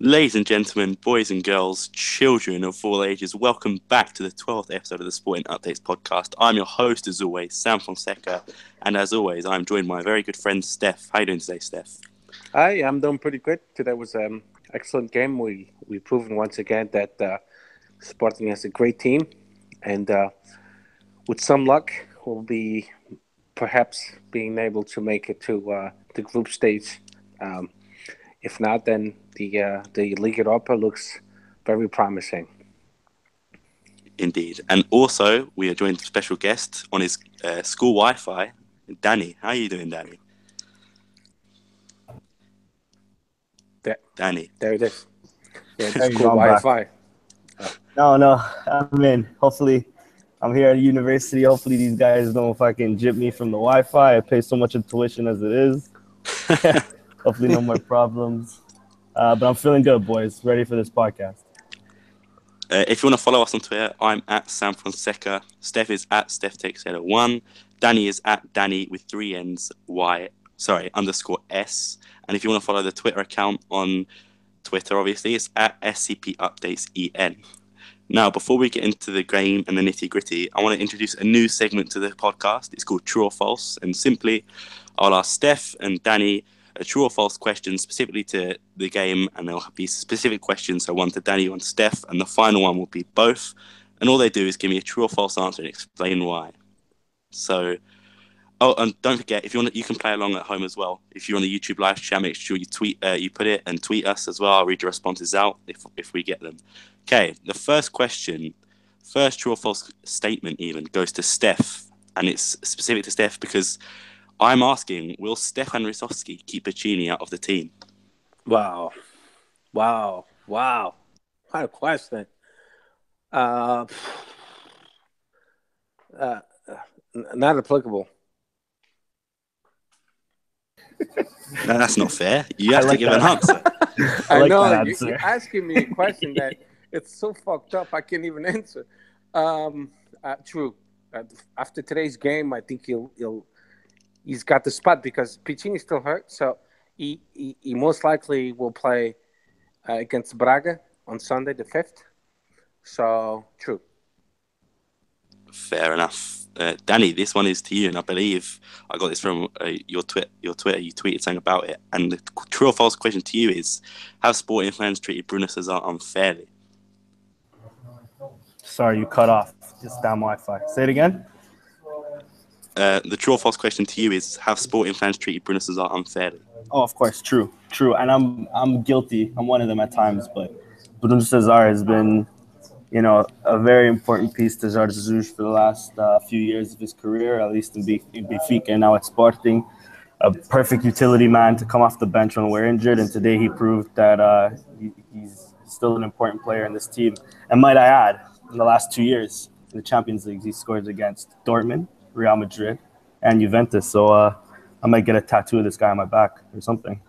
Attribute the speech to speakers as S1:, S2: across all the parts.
S1: Ladies and gentlemen, boys and girls, children of all ages, welcome back to the 12th episode of the Sporting Updates podcast. I'm your host, as always, Sam Fonseca, and as always, I'm joined by my very good friend, Steph. How you doing today, Steph?
S2: Hi, I'm doing pretty good. Today was an excellent game. We've proven once again that Sporting has a great team, and with some luck, we'll be perhaps being able to make it to the group stage. Um, if not, then the Liga Europa looks very promising.
S1: Indeed. And also, we are joined with a special guest on his school Wi-Fi, Danny. How are you doing, Danny? Danny.
S2: There it is. Yeah,
S3: There
S2: it's
S3: you
S2: cool
S3: go, I'm back.
S2: Wi-Fi.
S3: No, I'm in. Hopefully, I'm here at university. Hopefully, these guys don't fucking jip me from the Wi-Fi. I pay so much in tuition as it is. Hopefully, no more problems. But I'm feeling good, boys. Ready for this podcast.
S1: If you want to follow us on Twitter, I'm at Sam Fonseca. Steph is at StephTexera1. Danny is at Danny with 3 N's, _ S. And if you want to follow the Twitter account on Twitter, obviously, it's at SCP Updates EN. Now, before we get into the game and the nitty-gritty, I want to introduce a new segment to the podcast. It's called True or False. And simply, I'll ask Steph and Danny a true or false question specifically to the game, and there'll be specific questions, so one to Danny, one to Steph, and the final one will be both. And all they do is give me a true or false answer and explain why. So, and don't forget, if you want, you can play along at home as well. If you're on the YouTube live chat, make sure you you put it and tweet us as well. I'll read your responses out if we get them. Okay, the first question, first true or false statement even, goes to Steph, and it's specific to Steph because I'm asking, will Stefan Risovski keep Pacini out of the team?
S2: Wow. What a question. Not applicable.
S1: No, that's not fair. You have to give an answer.
S2: I know. You're asking me a question that it's so fucked up I can't even answer. True. After today's game, I think he's got the spot because Piccini's still hurt, so he most likely will play against Braga on Sunday the 5th. So, true.
S1: Fair enough. Danny, this one is to you, and I believe I got this from your Twitter. You tweeted something about it, and the true or false question to you is, have Sporting fans treated Bruno Cesar unfairly?
S3: Sorry, you cut off. Just damn Wi-Fi. Say it again.
S1: The true or false question to you is, have Sporting fans treated Bruno Cesar unfairly?
S3: Oh, of course, true. And I'm guilty. I'm one of them at times, but Bruno Cesar has been, a very important piece to Jorge Jesus for the last few years of his career, at least in Benfica and now at Sporting. A perfect utility man to come off the bench when we're injured, and today he proved that he's still an important player in this team. And might I add, in the last 2 years in the Champions League, he scored against Dortmund, Real Madrid, and Juventus. So I might get a tattoo of this guy on my back or something.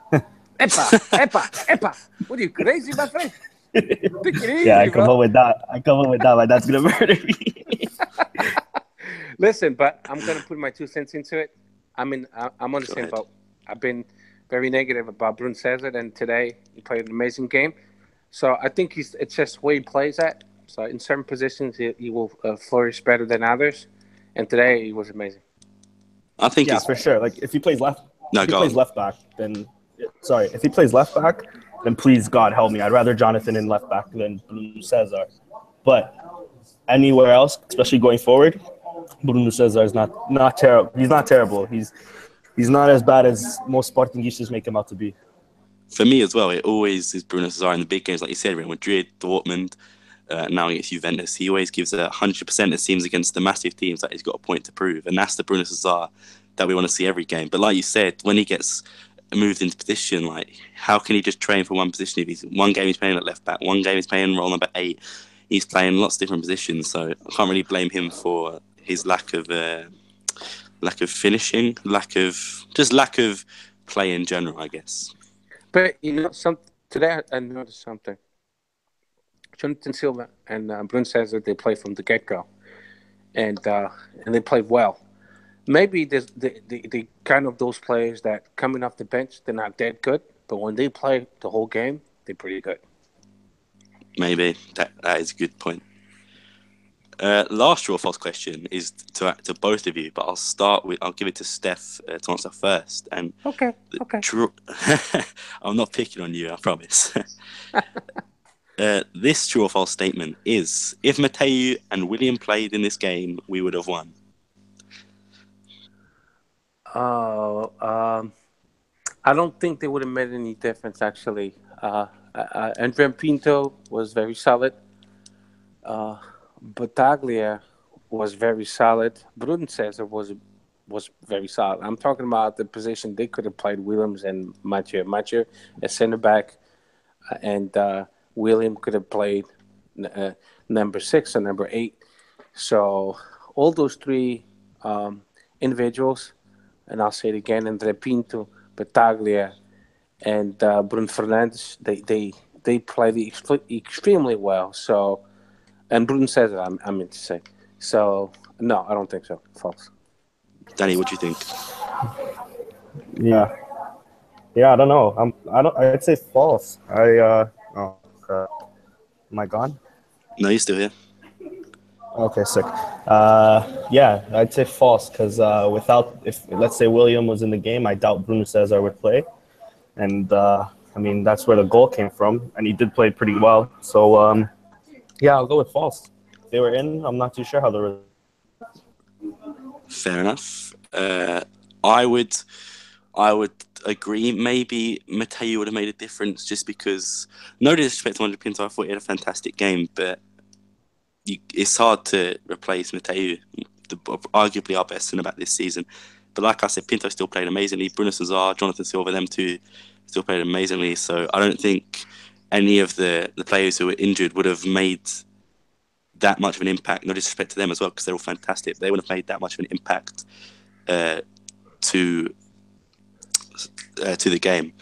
S2: Epa. What are you, crazy, my friend? Take it easy,
S3: I come up with that. My dad's going to murder me.
S2: Listen, but I'm going to put my 2 cents into it. I'm on the same boat. I've been very negative about Bruno Cesar, and today he played an amazing game. So I think it's just where he plays at. So in certain positions, he will flourish better than others. And today he was amazing.
S1: I think
S3: for sure. Like if he plays left back, then please God help me. I'd rather Jonathan in left back than Bruno Cesar. But anywhere else, especially going forward, Bruno Cesar is not terrible. He's not terrible. He's not as bad as most Portuguese make him out to be.
S1: For me as well, it always is Bruno Cesar in the big games, like you said, Real Madrid, Dortmund. Now against Juventus, he always gives 100%. It seems against the massive teams that he's got a point to prove, and that's the Bruno Cesar that we want to see every game. But like you said, when he gets moved into position, like how can he just train for one position? If he's one game he's playing at left back, one game he's playing role number 8, he's playing lots of different positions. So I can't really blame him for his lack of finishing, lack of play in general, I guess.
S2: But today I noticed something. Jonathan Silva and Bruno Cesar, they play from the get-go, and they played well. Maybe the kind of those players that coming off the bench, they're not that good, but when they play the whole game, they're pretty good.
S1: Maybe that is a good point. Last true or false question is to both of you, but I'll give it to Steph to answer first. And
S2: Okay.
S1: true, I'm not picking on you, I promise. This true or false statement is: if Mateu and William played in this game, we would have won.
S2: Oh, I don't think they would have made any difference actually. Andrea Pinto was very solid. Battaglia was very solid. Bruno Cesar was very solid. I'm talking about the position they could have played Williams and Mathieu. Mathieu as center back, and William could have played number 6 or number 8. So all those three individuals, and I'll say it again, Andre Pinto, Battaglia, and Bruno Fernandes, they played extremely well. So, and Bruno Cesar, I meant to say. So, no, I don't think so. False.
S1: Danny, what do you think?
S3: Yeah, I don't know. I'd say false. Oh, crap. Am I gone?
S1: No, you're still here.
S3: Okay, sick. Yeah, I'd say false because if let's say William was in the game, I doubt Bruno Cesar would play, and I mean that's where the goal came from, and he did play pretty well. So yeah, I'll go with false. If they were in, I'm not too sure how the.
S1: Fair enough. I would agree. Maybe Mateu would have made a difference just because, no disrespect to Andre Pinto, I thought he had a fantastic game, but it's hard to replace Mateu, arguably our best centre back this season. But like I said, Pinto still played amazingly. Bruno Cesar, Jonathan Silva, them two still played amazingly. So I don't think any of the players who were injured would have made that much of an impact. No disrespect to them as well, because they're all fantastic. They would have made that much of an impact to the game.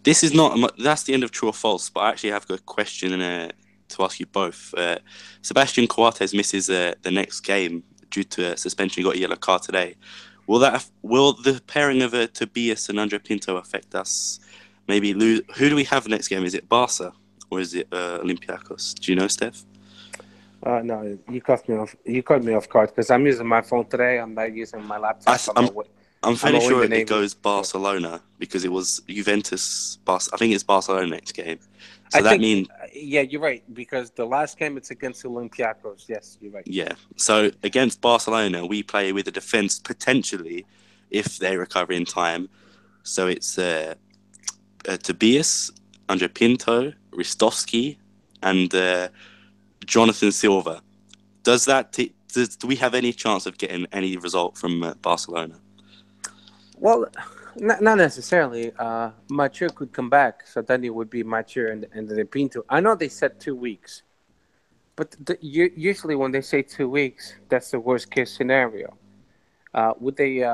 S1: This is not. That's the end of true or false. But I actually have got a question to ask you both. Sebastian Coates misses the next game due to a suspension. He got a yellow card today. Will the pairing of Tobias and Andre Pinto affect us? Maybe lose. Who do we have next game? Is it Barca or is it Olympiacos? Do you know, Steph?
S2: No, you caught me off. You caught me off guard because I'm using my phone today. I'm not using my laptop.
S1: I'm fairly sure it goes Barcelona because it was Juventus. I think it's Barcelona next game. So
S2: yeah, you're right, because the last game it's against Olympiacos. Yes, you're right.
S1: Yeah. So against Barcelona, we play with a defense potentially if they recover in time. So it's Tobias, Andre Pinto, Ristovski, and Jonathan Silva. Do we have any chance of getting any result from Barcelona?
S2: Well, not necessarily. Mathieu could come back, so then it would be Mathieu and the Pinto. I know they said 2 weeks, but usually when they say 2 weeks, that's the worst case scenario. Would they?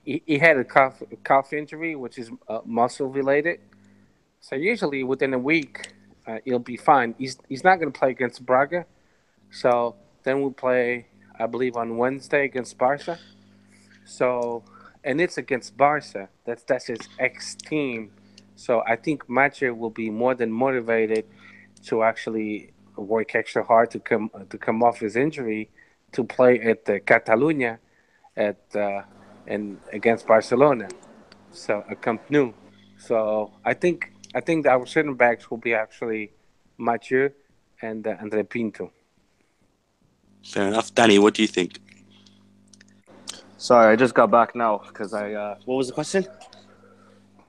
S2: He had a calf injury, which is muscle related. So usually within a week, he'll be fine. He's not going to play against Braga, so then we'll play, I believe, on Wednesday against Barca. So. And it's against Barca. That's his ex-team. So I think Mathieu will be more than motivated to actually work extra hard to come off his injury to play at Catalunya and against Barcelona. So a Camp Nou. So I think our center backs will be actually Mathieu and Andre Pinto.
S1: Fair enough. Danny, what do you think?
S3: Sorry, I just got back now because what was the question?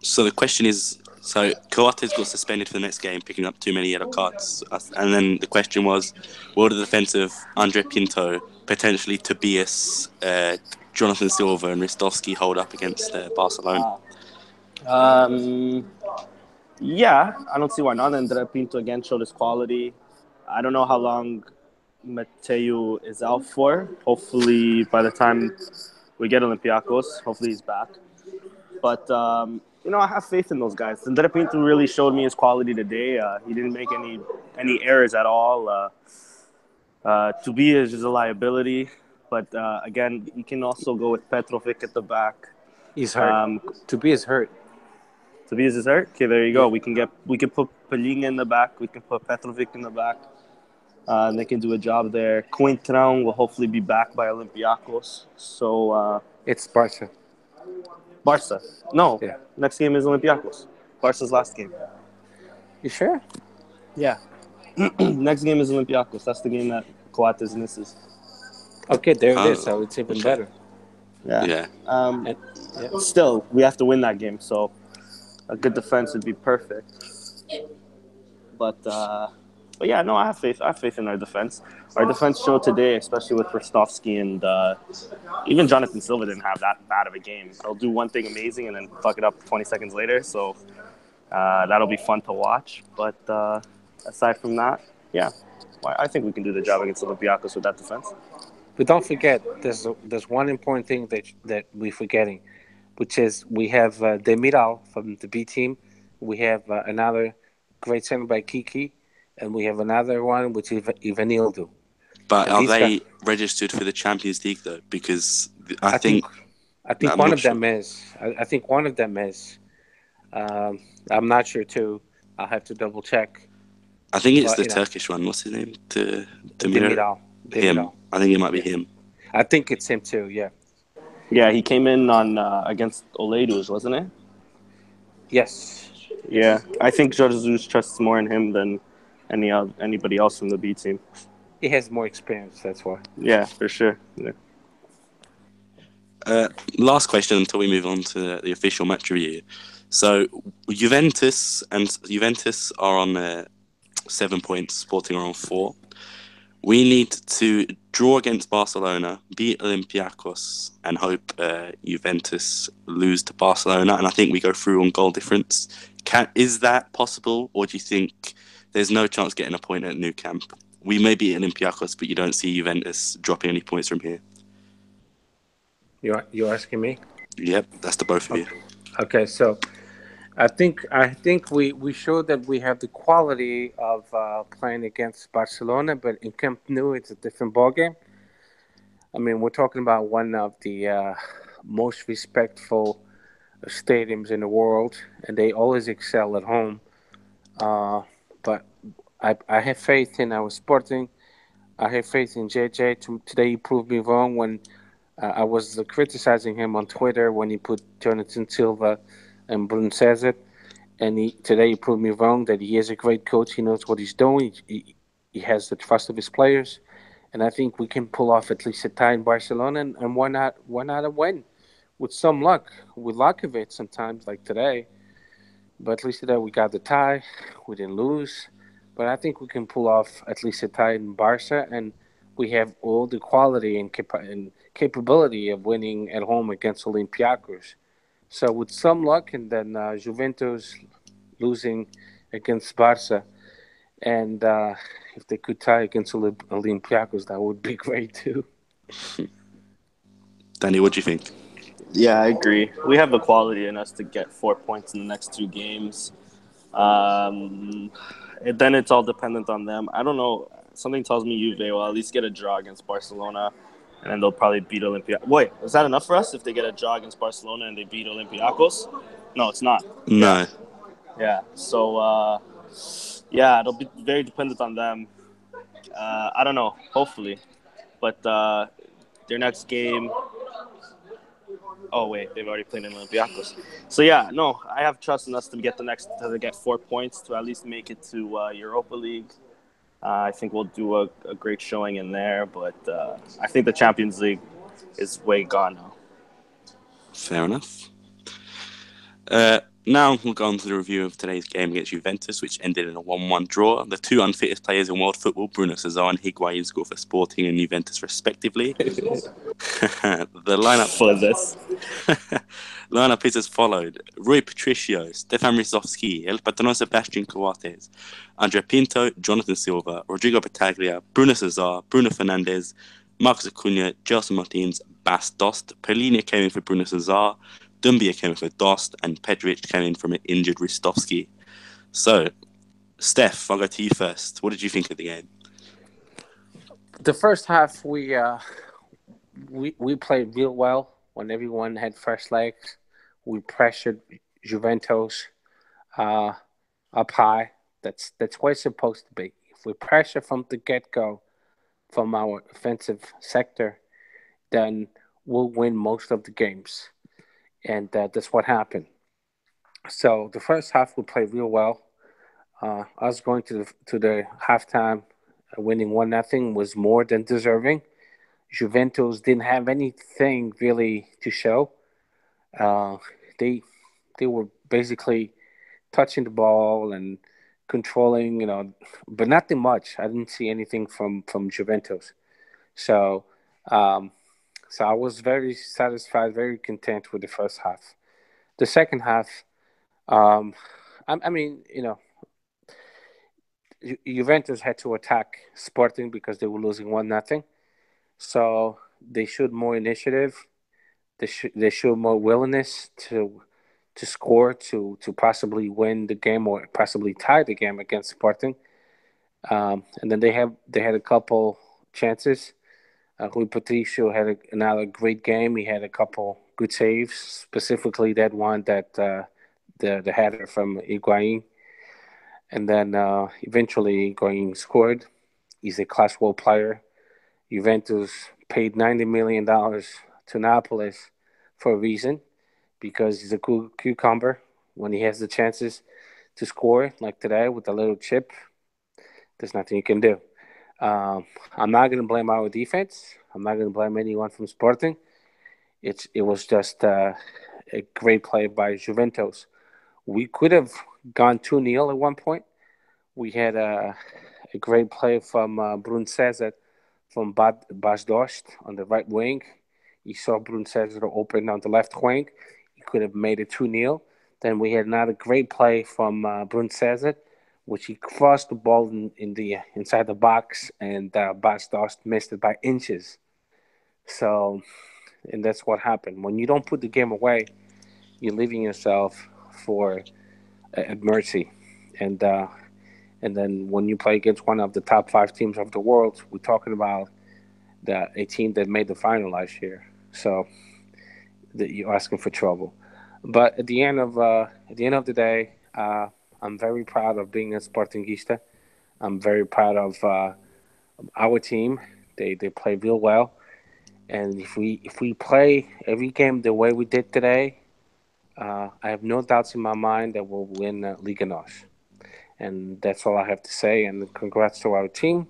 S1: So the question is, Coates got suspended for the next game, picking up too many yellow cards. And then the question was, will the defense of Andre Pinto, potentially Tobias, Jonathan Silva and Ristovski hold up against Barcelona?
S3: Yeah, I don't see why not. Andre Pinto again showed his quality. I don't know how long Mateu is out for. Hopefully by the time we get Olympiacos, hopefully he's back. But, I have faith in those guys. Andre Pinto really showed me his quality today. He didn't make any errors at all. Tobias is a liability. But, again, you can also go with Petrovic at the back.
S2: He's hurt. Tobias hurt.
S3: Tobias is hurt? Okay, there you go. We can put Pelinha in the back. We can put Petrovic in the back. And they can do a job there. Coentrão will hopefully be back by Olympiacos. So,
S2: It's Barca.
S3: Barca. No,
S2: Yeah.
S3: next game is Olympiacos. Barca's last game.
S2: You sure?
S3: Yeah. Next game is Olympiacos. That's the game that Coates misses.
S2: Okay, there it is.
S1: Oh,
S2: So it's even
S1: okay.
S2: better.
S1: Yeah.
S2: And, yeah.
S3: Still, we have to win that game. So, a good defense would be perfect. But yeah, no, I have faith. I have faith in our defense. Our defense showed today, especially with Rostovsky and even Jonathan Silva didn't have that bad of a game. He'll do one thing amazing and then fuck it up 20 seconds later. So that'll be fun to watch. But aside from that, yeah, I think we can do the job against Olympiacos with that defense.
S2: But don't forget, there's one important thing that we're forgetting, which is we have Demiral from the B team. We have another great center by Kiki, and we have another one which is Ivanildo.
S1: But
S2: And
S1: are
S2: these
S1: they
S2: guys,
S1: registered for the Champions League though? Because
S2: I think
S1: I'm
S2: one
S1: not
S2: of
S1: sure.
S2: them is. I think one of them is. I'm not sure too. I'll have to double check.
S1: I think it's
S2: But
S1: the Turkish one. What's his name?
S2: Demiral.
S1: Him. I think it might be him.
S2: I think it's him too. Yeah.
S3: Yeah, he came in on against Oleiros, wasn't it?
S2: Yes.
S3: Yeah, I think Jorge Jesus trusts more in him than anybody else from the B team.
S2: He has more experience. That's why.
S3: Yeah, for sure. Yeah.
S1: Last question until we move on to the official match review. So Juventus are on 7 points. Sporting are on 4. We need to draw against Barcelona, beat Olympiacos, and hope Juventus lose to Barcelona. And I think we go through on goal difference. Is that possible, or do you think there's no chance getting a point at Nou Camp? We may beat Olympiacos, but you don't see Juventus dropping any points from here.
S2: You're asking me?
S1: Yep, that's the both of you.
S2: Okay, so I think we showed that we have the quality of playing against Barcelona, but in Camp Nou it's a different ballgame. I mean, we're talking about one of the most respectful stadiums in the world, and they always excel at home. But I have faith in our Sporting. I have faith in JJ. Today he proved me wrong when I was criticizing him on Twitter when he put Jonathan Silva and Bruno Cesar. And today he proved me wrong that he is a great coach. He knows what he's doing. He has the trust of his players. And I think we can pull off at least a tie in Barcelona. And why not a win? With some luck. We luck of it sometimes, like today. But at least today we got the tie. We didn't lose. But I think we can pull off at least a tie in Barca. And we have all the quality and capability of winning at home against Olympiacos. So with some luck, and then Juventus losing against Barca, and if they could tie against Olympiacos, that would be great too.
S1: Danny, what do you think?
S3: Yeah, I agree. We have the quality in us to get 4 points in the next 2 games. Then it's all dependent on them. I don't know. Something tells me Juve will at least get a draw against Barcelona, and then they'll probably beat Olympiacos. Wait, is that enough for us if they get a draw against Barcelona and they beat Olympiacos? No, it's not.
S1: No.
S3: Yeah. So, yeah, it'll be very dependent on them. I don't know. Hopefully. But their next game... Oh, wait. They've already played in Olympiacos. So, yeah, no. I have trust in us to get 4 points to at least make it to Europa League. I think we'll do a great showing in there, but I think the Champions League is way gone now.
S1: Fair enough. Now we'll go on to the review of today's game against Juventus, which ended in a 1-1 draw. The 2 unfittest players in world football, Bruno Cesar and Higuain, scored for Sporting and Juventus respectively. The lineup
S3: For this.
S1: lineup is as followed: Rui Patricio, Stefan Risovski, El Patrón Sebastian Coates, Andrea Pinto, Jonathan Silva, Rodrigo Battaglia, Bruno Cesar, Bruno Fernandes, Marcos Acuna, Gelson Martins, Bas Dost. Polina came in for Bruno Cesar, Dumbia came in for Dost, and Pedric came in from an injured Ristovski. So, Steph, I'll go to you first. What did you think of the game?
S2: The first half, we played real well when everyone had fresh legs. We pressured Juventus. uh, up high. That's where it's supposed to be. If we pressure from the get go from our offensive sector, then we'll win most of the games, and that's what happened. So the first half we played real well. Us going to the halftime, winning 1-0 was more than deserving. Juventus didn't have anything really to show. Uh, they they were basically touching the ball and controlling, but nothing much. I didn't see anything from Juventus. So um, so I was very satisfied, very content with the first half. The second half, um, I mean, Juventus had to attack Sporting because they were losing 1-0. So they showed more initiative. They showed more willingness to score to possibly win the game or possibly tie the game against Sporting. And then they had a couple chances. Rui Patricio had another great game. He had a couple good saves, specifically that one that the header from Higuain. And then eventually Higuain scored. He's a class world player. Juventus paid $90 million to Naples for a reason, because he's a cool cucumber. When he has the chances to score, like today with a little chip, there's nothing you can do. I'm not going to blame our defense. I'm not going to blame anyone from Sporting. It was just a great play by Juventus. We could have gone 2-0 at one point. We had a great play from Brun Cesar from Bas Dost on the right wing. He saw Brun Cesar open on the left wing. He could have made it 2-0. Then we had another great play from Brun Cesar, which he crossed the ball in the inside the box, and Bas Dost missed it by inches. So, and that's what happened. When you don't put the game away, you're leaving yourself for at mercy. And and then when you play against one of the top 5 teams of the world, we're talking about a team that made the final last year. So you're asking for trouble. But at the end of the day, I'm very proud of being a Sportingista. I'm very proud of our team. They play real well, and if we play every game the way we did today, I have no doubts in my mind that we'll win Liga NOS. And that's all I have to say. And congrats to our team.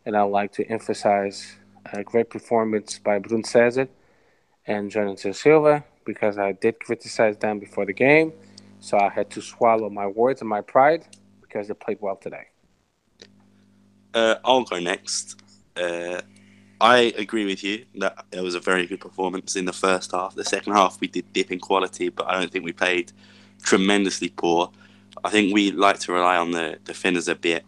S2: And I'd like to emphasize a great performance by Brun Cesar and Jonathan Silva, because I did criticize them before the game. So I had to swallow my words and my pride because they played well today.
S1: I'll go next. I agree with you that it was a very good performance in the first half. The second half we did dip in quality, but I don't think we played tremendously poor. I think we like to rely on the defenders a bit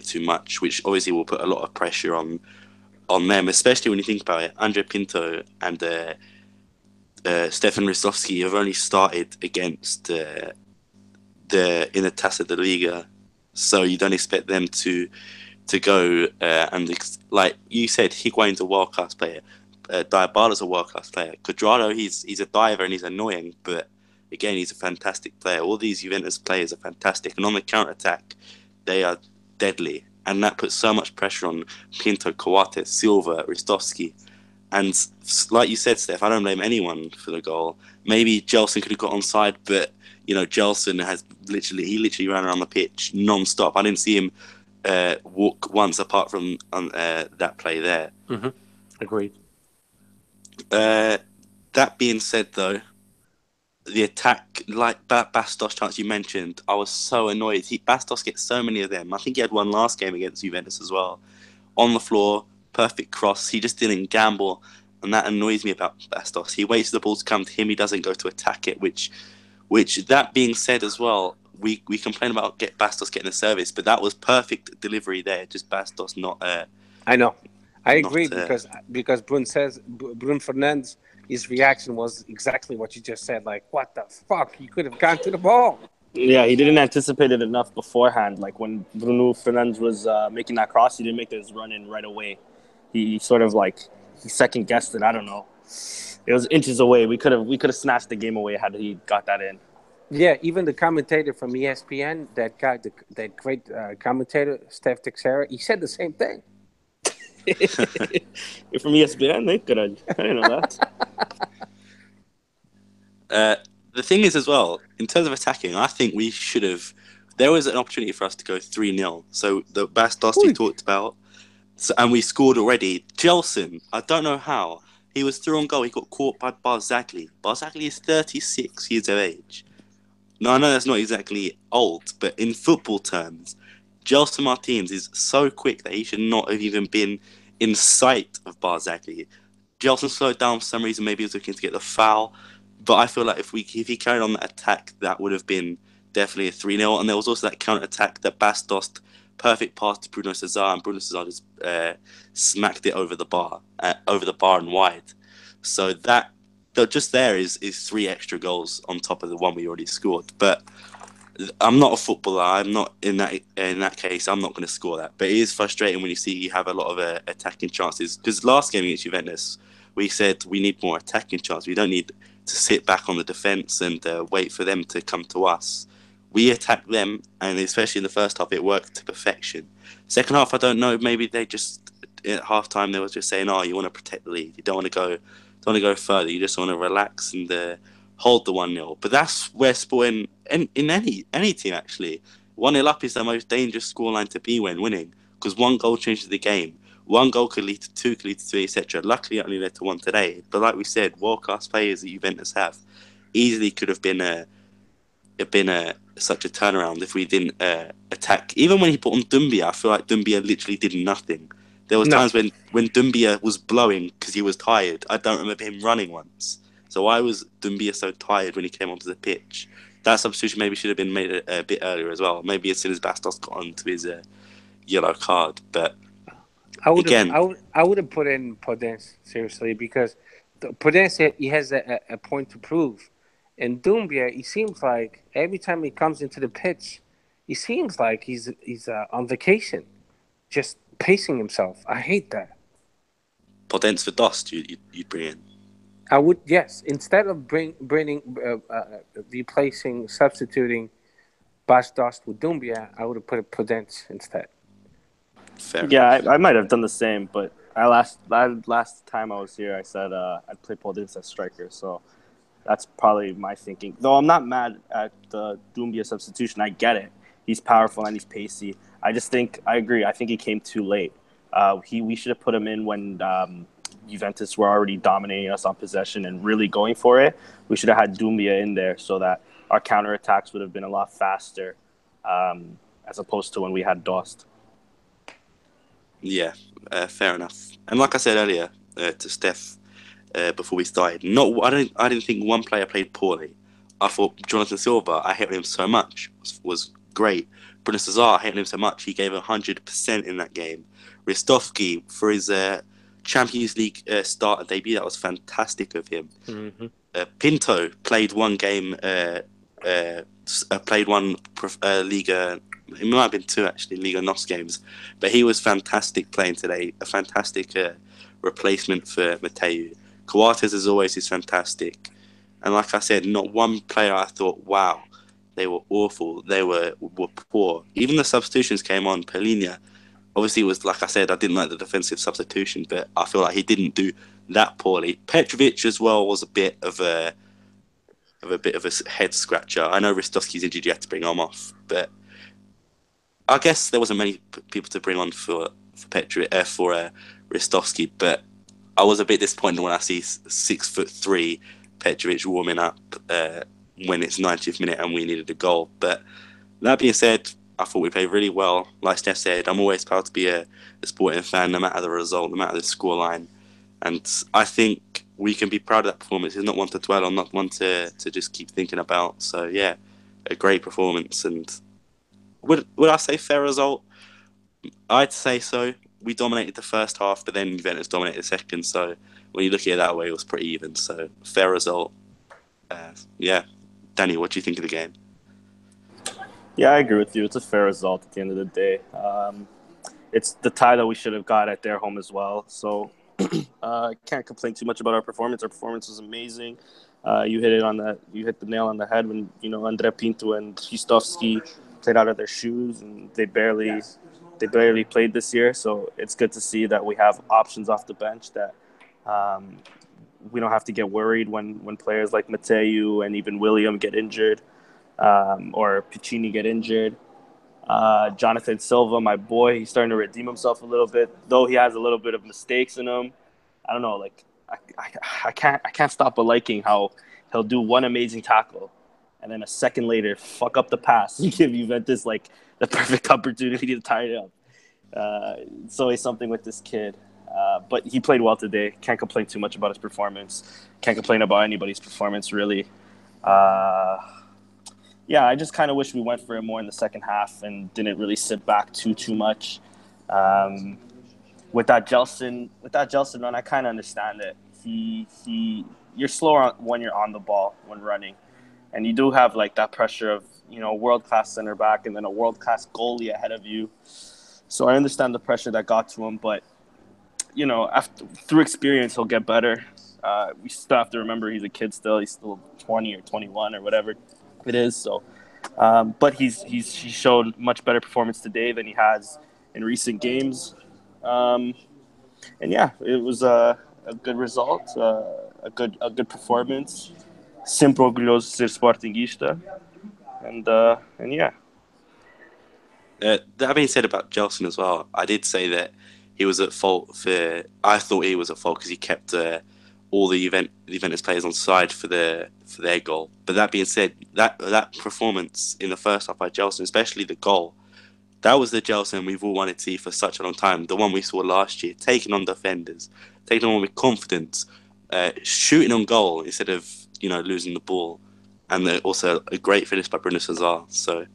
S1: too much, which obviously will put a lot of pressure on them, especially when you think about it. Andre Pinto and Stefan Ristovski have only started against in the Taça da Liga, so you don't expect them to go like you said, Higuain's a world class player. Dybala's a world class player. Cuadrado, he's a diver and he's annoying, but again, he's a fantastic player. All these Juventus players are fantastic, and on the counter attack, they are deadly, and that puts so much pressure on Pinto, Coates, Silva, Ristovski. And like you said, Steph, I don't blame anyone for the goal. Maybe Gelson could have got onside, but Gelson literally ran around the pitch non-stop. I didn't see him walk once apart from that play there.
S2: Mm-hmm. Agreed.
S1: That being said, though, the attack, like Bastos chance you mentioned, I was so annoyed. Bastos gets so many of them. I think he had one last game against Juventus as well. On the floor, perfect cross. He just didn't gamble, and that annoys me about Bastos. He waits for the ball to come to him. He doesn't go to attack it, which that being said as well, we complain about Bastos getting a service, but that was perfect delivery there. Just Bastos not.
S2: I know. I agree because Brun Fernandes, his reaction was exactly what you just said. Like, what the fuck? He could have gone to the ball.
S3: Yeah, he didn't anticipate it enough beforehand. Like when Bruno Fernandes was making that cross, he didn't make this run in right away. He sort of he second guessed it. I don't know. It was inches away. We could have snatched the game away had he got that in.
S2: Yeah, even the commentator from ESPN, that guy, that great commentator, Steph Teixeira, he said the same thing.
S3: You're from ESPN, eh? Good. I didn't know that.
S1: The thing is, as well, in terms of attacking, I think we should have. There was an opportunity for us to go 3-0. So the Bastos you talked about, and we scored already. Gelson, I don't know how. He was through on goal. He got caught by Barzagli. Barzagli is 36 years of age. No, I know that's not exactly old, but in football terms, Gelson Martins is so quick that he should not have even been in sight of Barzagli. Gelson slowed down for some reason. Maybe he was looking to get the foul. But I feel like if he carried on that attack, that would have been definitely a 3-0. And there was also that counter attack that Bastos, perfect pass to Bruno Cesar, and Bruno Cesar just smacked it over the bar and wide. So that just there is 3 extra goals on top of the one we already scored. But I'm not a footballer. I'm not in that case. I'm not going to score that. But it is frustrating when you see you have a lot of attacking chances. Because last game against Juventus, we said we need more attacking chances. We don't need to sit back on the defence and wait for them to come to us. We attacked them, and especially in the first half, it worked to perfection. Second half, I don't know. Maybe they just at half time they were just saying, "Oh, you want to protect the lead. You don't want to go further. You just want to relax and hold the 1-0." But that's where Sporting, in any team actually, 1-0 up is the most dangerous scoreline to be when winning, because one goal changes the game. One goal could lead to 2, could lead to 3, etc. Luckily, it only led to 1 today. But like we said, world-class players that Juventus have easily could have been such a turnaround if we didn't attack. Even when he put on Dumbia, I feel like Dumbia literally did nothing. There was
S2: No,
S1: times when Dumbia was blowing because he was tired. I don't remember him running once. So why was Dumbia so tired when he came onto the pitch? That substitution maybe should have been made a bit earlier as well. Maybe as soon as Bastos got onto his yellow card. But again,
S2: I would have put in Podence seriously, because Podence, he has a point to prove. And Doumbia, he seems like every time he comes into the pitch, he seems like he's on vacation, just pacing himself. I hate that.
S1: Podence for Dost, you'd bring in.
S2: I would, yes, instead of substituting Bastos with Doumbia, I would have put a Podence instead.
S1: Fair
S3: Yeah,
S1: enough.
S3: I might have done the same, but last time I was here, I said I'd play Paul Dins as striker, so that's probably my thinking. Though I'm not mad at the Doumbia substitution. I get it. He's powerful and he's pacey. I just think I agree. I think he came too late. We should have put him in when Juventus were already dominating us on possession and really going for it. We should have had Doumbia in there so that our counterattacks would have been a lot faster, as opposed to when we had Dost.
S1: Yeah, fair enough. And like I said earlier to Steph before we started, I didn't think one player played poorly. I thought Jonathan Silva, I hated him so much, was great. Bruno Cesar, I hated him so much. He gave 100% in that game. Ristovski, for his Champions League start and debut, that was fantastic of him.
S2: Mm-hmm.
S1: Pinto played one game, played one Liga. It might have been 2 actually, Liga NOS games, but he was fantastic playing today. A fantastic replacement for Mateu. Coates, as always, is fantastic. And like I said, not one player I thought, wow, they were awful. They were poor. Even the substitutions came on. Polina, obviously, was like I said, I didn't like the defensive substitution, but I feel like he didn't do that poorly. Petrovic as well was a bit of a head scratcher. I know Ristovski's injured, you had to bring him off, but I guess there wasn't many people to bring on for Ristovski, but I was a bit disappointed when I see 6'3" Petrovic warming up when it's 90th minute and we needed a goal. But that being said, I thought we played really well. Like Steph said, I'm always proud to be a Sporting fan, no matter the result, no matter the scoreline. And I think we can be proud of that performance. It's not one to dwell on, not one to just keep thinking about. So, yeah, a great performance. And would I say fair result? I'd say so. We dominated the first half, but then Juventus dominated the second. So when you look at it that way, it was pretty even. So fair result. Yeah. Danny, what do you think of the game?
S3: Yeah, I agree with you. It's a fair result at the end of the day. It's the tie that we should have got at their home as well. So I can't complain too much about our performance. Our performance was amazing. You hit the nail on the head when André Pinto and Christovski played out of their shoes, and they barely played this year. So it's good to see that we have options off the bench that we don't have to get worried when players like Mateu and even William get injured, or Piccini get injured. Jonathan Silva, my boy, he's starting to redeem himself a little bit, though he has a little bit of mistakes in him. I don't know, like I can't stop but liking how he'll do one amazing tackle, and then a second later fuck up the pass and give Juventus like the perfect opportunity to tie it up. It's always something with this kid. But he played well today. Can't complain too much about his performance. Can't complain about anybody's performance, really. Yeah, I just kind of wish we went for it more in the second half and didn't really sit back too much. With that Gelson run, I kind of understand it. You're slower when you're on the ball when running, and you do have like that pressure of world class center back and then a world class goalie ahead of you. So I understand the pressure that got to him, but through experience, he'll get better. We still have to remember he's a kid still. He's still 20 or 21 or whatever it is. So, but he's shown much better performance today than he has in recent games. And yeah, it was a good result, a good performance. Sempre orgulhoso de ser Sportingista, and yeah.
S1: That being said about Gelson as well, I did say that he was at fault for. I thought he was at fault because he kept all the Juventus players on side for their goal. But that being said, that performance in the first half by Gelson, especially the goal, that was the Gelson we've all wanted to see for such a long time. The one we saw last year, taking on defenders, taking on with confidence, shooting on goal instead of losing the ball, and also a great finish by Bruno Cesar. So,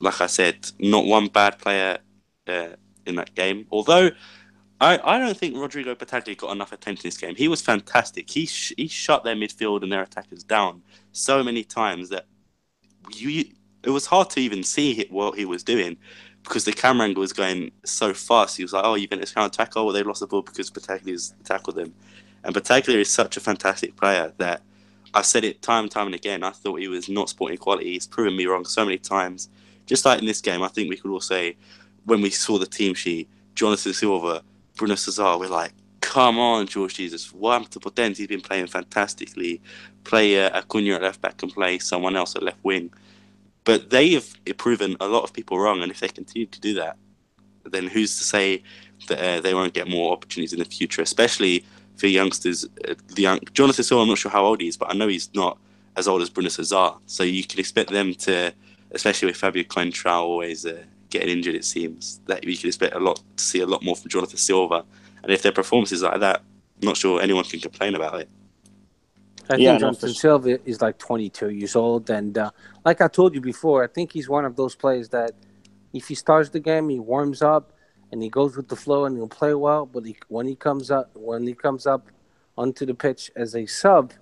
S1: like I said, not one bad player in that game. Although I don't think Rodrigo Battaglia got enough attention this game. He was fantastic. He shut their midfield and their attackers down so many times that it was hard to even see what he was doing because the camera angle was going so fast. He was like, "Oh, you've been counter tackle." Well, they lost the ball because Battaglia's tackled them. And Battaglia is such a fantastic player that I said it time and time and again. I thought he was not sporting quality. He's proven me wrong so many times. Just like in this game, I think we could all say when we saw the team sheet, Jonathan Silva, Bruno Cesar, we're like, come on, George Jesus. What happened to Potenza? He's been playing fantastically. Play Acuna at left back and play someone else at left wing. But they have proven a lot of people wrong, and if they continue to do that, then who's to say that they won't get more opportunities in the future, especially for youngsters. Jonathan Silva, I'm not sure how old he is, but I know he's not as old as Bruno Cesar. So you can expect them to, especially with Fabio Coentrão always getting injured, it seems, that we can expect to see a lot more from Jonathan Silva. And if their performance is like that, I'm not sure anyone can complain about it.
S2: I think Jonathan Silva is like 22 years old. And like I told you before, I think he's one of those players that if he starts the game, he warms up and he goes with the flow and he'll play well. But when he comes up onto the pitch as a sub,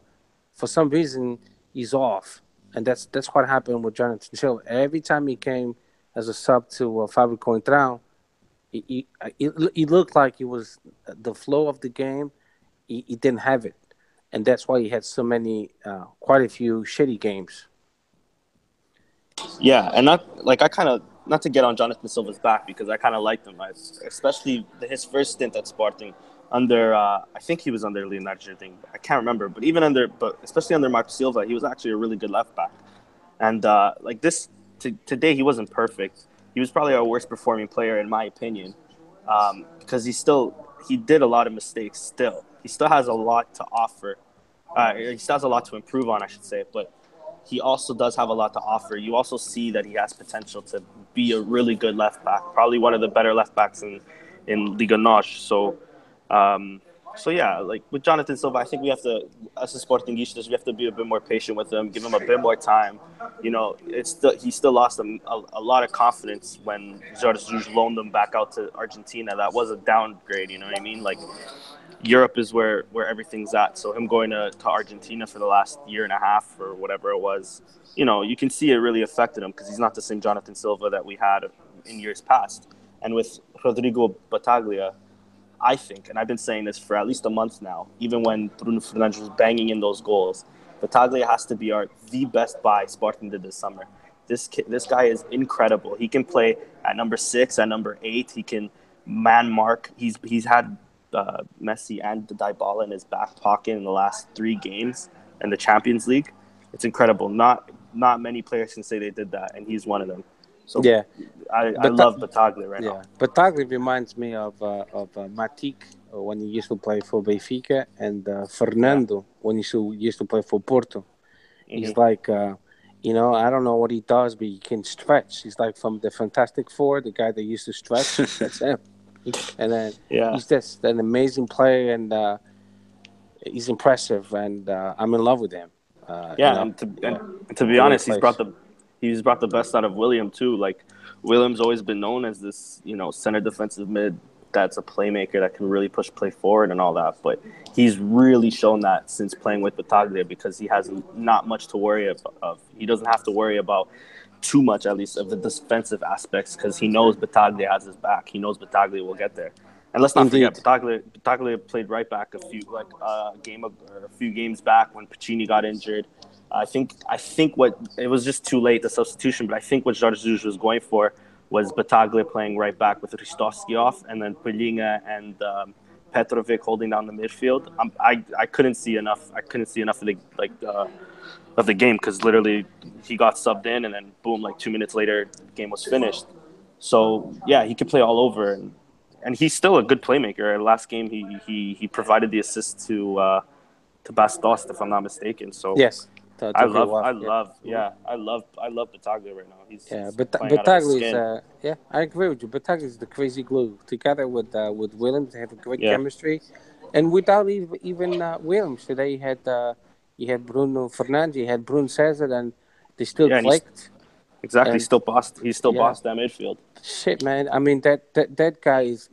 S2: for some reason, he's off. And that's what happened with Jonathan Silva. Every time he came as a sub to Fabio Coentrão, he looked like he was the flow of the game. He didn't have it. And that's why he had so many, quite a few shitty games.
S3: Yeah, and not to get on Jonathan Silva's back because I kind of liked him, especially his first stint at Sporting under. I think he was under Leonardo Jardim. I can't remember, but especially under Marco Silva, he was actually a really good left back. And today he wasn't perfect. He was probably our worst performing player in my opinion, because he did a lot of mistakes. He still has a lot to offer. He still has a lot to improve on, I should say. But he also does have a lot to offer. You also see that he has potential to be a really good left back, probably one of the better left backs in Liga NOS. So yeah, like with Jonathan Silva, I think we have to, as a Sportingistas, we have to be a bit more patient with him, give him a bit more time. He still lost a lot of confidence when Jorge Jesus loaned him back out to Argentina. That was a downgrade, you know what I mean? Like, Europe is where everything's at. So him going to Argentina for the last year and a half or whatever it was, you can see it really affected him because he's not the same Jonathan Silva that we had in years past. And with Rodrigo Battaglia, I think, and I've been saying this for at least a month now, even when Bruno Fernandes was banging in those goals, Battaglia has to be the best buy Sporting did this summer. This guy is incredible. He can play at number 6, at number 8. He can man mark. He's had Messi and Dybala in his back pocket in the last 3 games in the Champions League. It's incredible. Not many players can say they did that, and he's one of them. So
S2: Yeah,
S3: I love Battaglia right now.
S2: Battaglia reminds me of Matic when he used to play for Benfica, and Fernando when he used to play for Porto. He's like, I don't know what he does, but he can stretch. He's like from the Fantastic Four, the guy that used to stretch. That's him. And then he's just an amazing player, and he's impressive, and I'm in love with him.
S3: And to be honest, he's brought the best out of William too. Like, William's always been known as this, center defensive mid that's a playmaker that can really push play forward and all that. But he's really shown that since playing with Battaglia, because he has not much to worry of. He doesn't have to worry about too much, at least, of the defensive aspects, because he knows Battaglia has his back. He knows Battaglia will get there. And let's not forget, Battaglia played right back a few games back when Piccini got injured. I think what it was just too late, the substitution. But I think what Jorge Jesus was going for was Battaglia playing right back with Ristovski off, and then Pelinha and Petrovic holding down the midfield. I couldn't see enough. I couldn't see enough of the game, because literally he got subbed in, and then boom, like 2 minutes later, the game was finished. So yeah, he could play all over, and he's still a good playmaker. Last game, he provided the assist to Bastos, if I'm not mistaken. So
S2: yes.
S3: I love Battaglia right now. He's
S2: Battaglia is I agree with you. Battaglia is the crazy glue. Together with Williams, they have a great chemistry, and without even Williams, today you had Bruno Fernandes, you had Bruno Cesar, and they still clicked.
S3: Exactly, he's still bossed that midfield.
S2: Shit, man. I mean, that guy is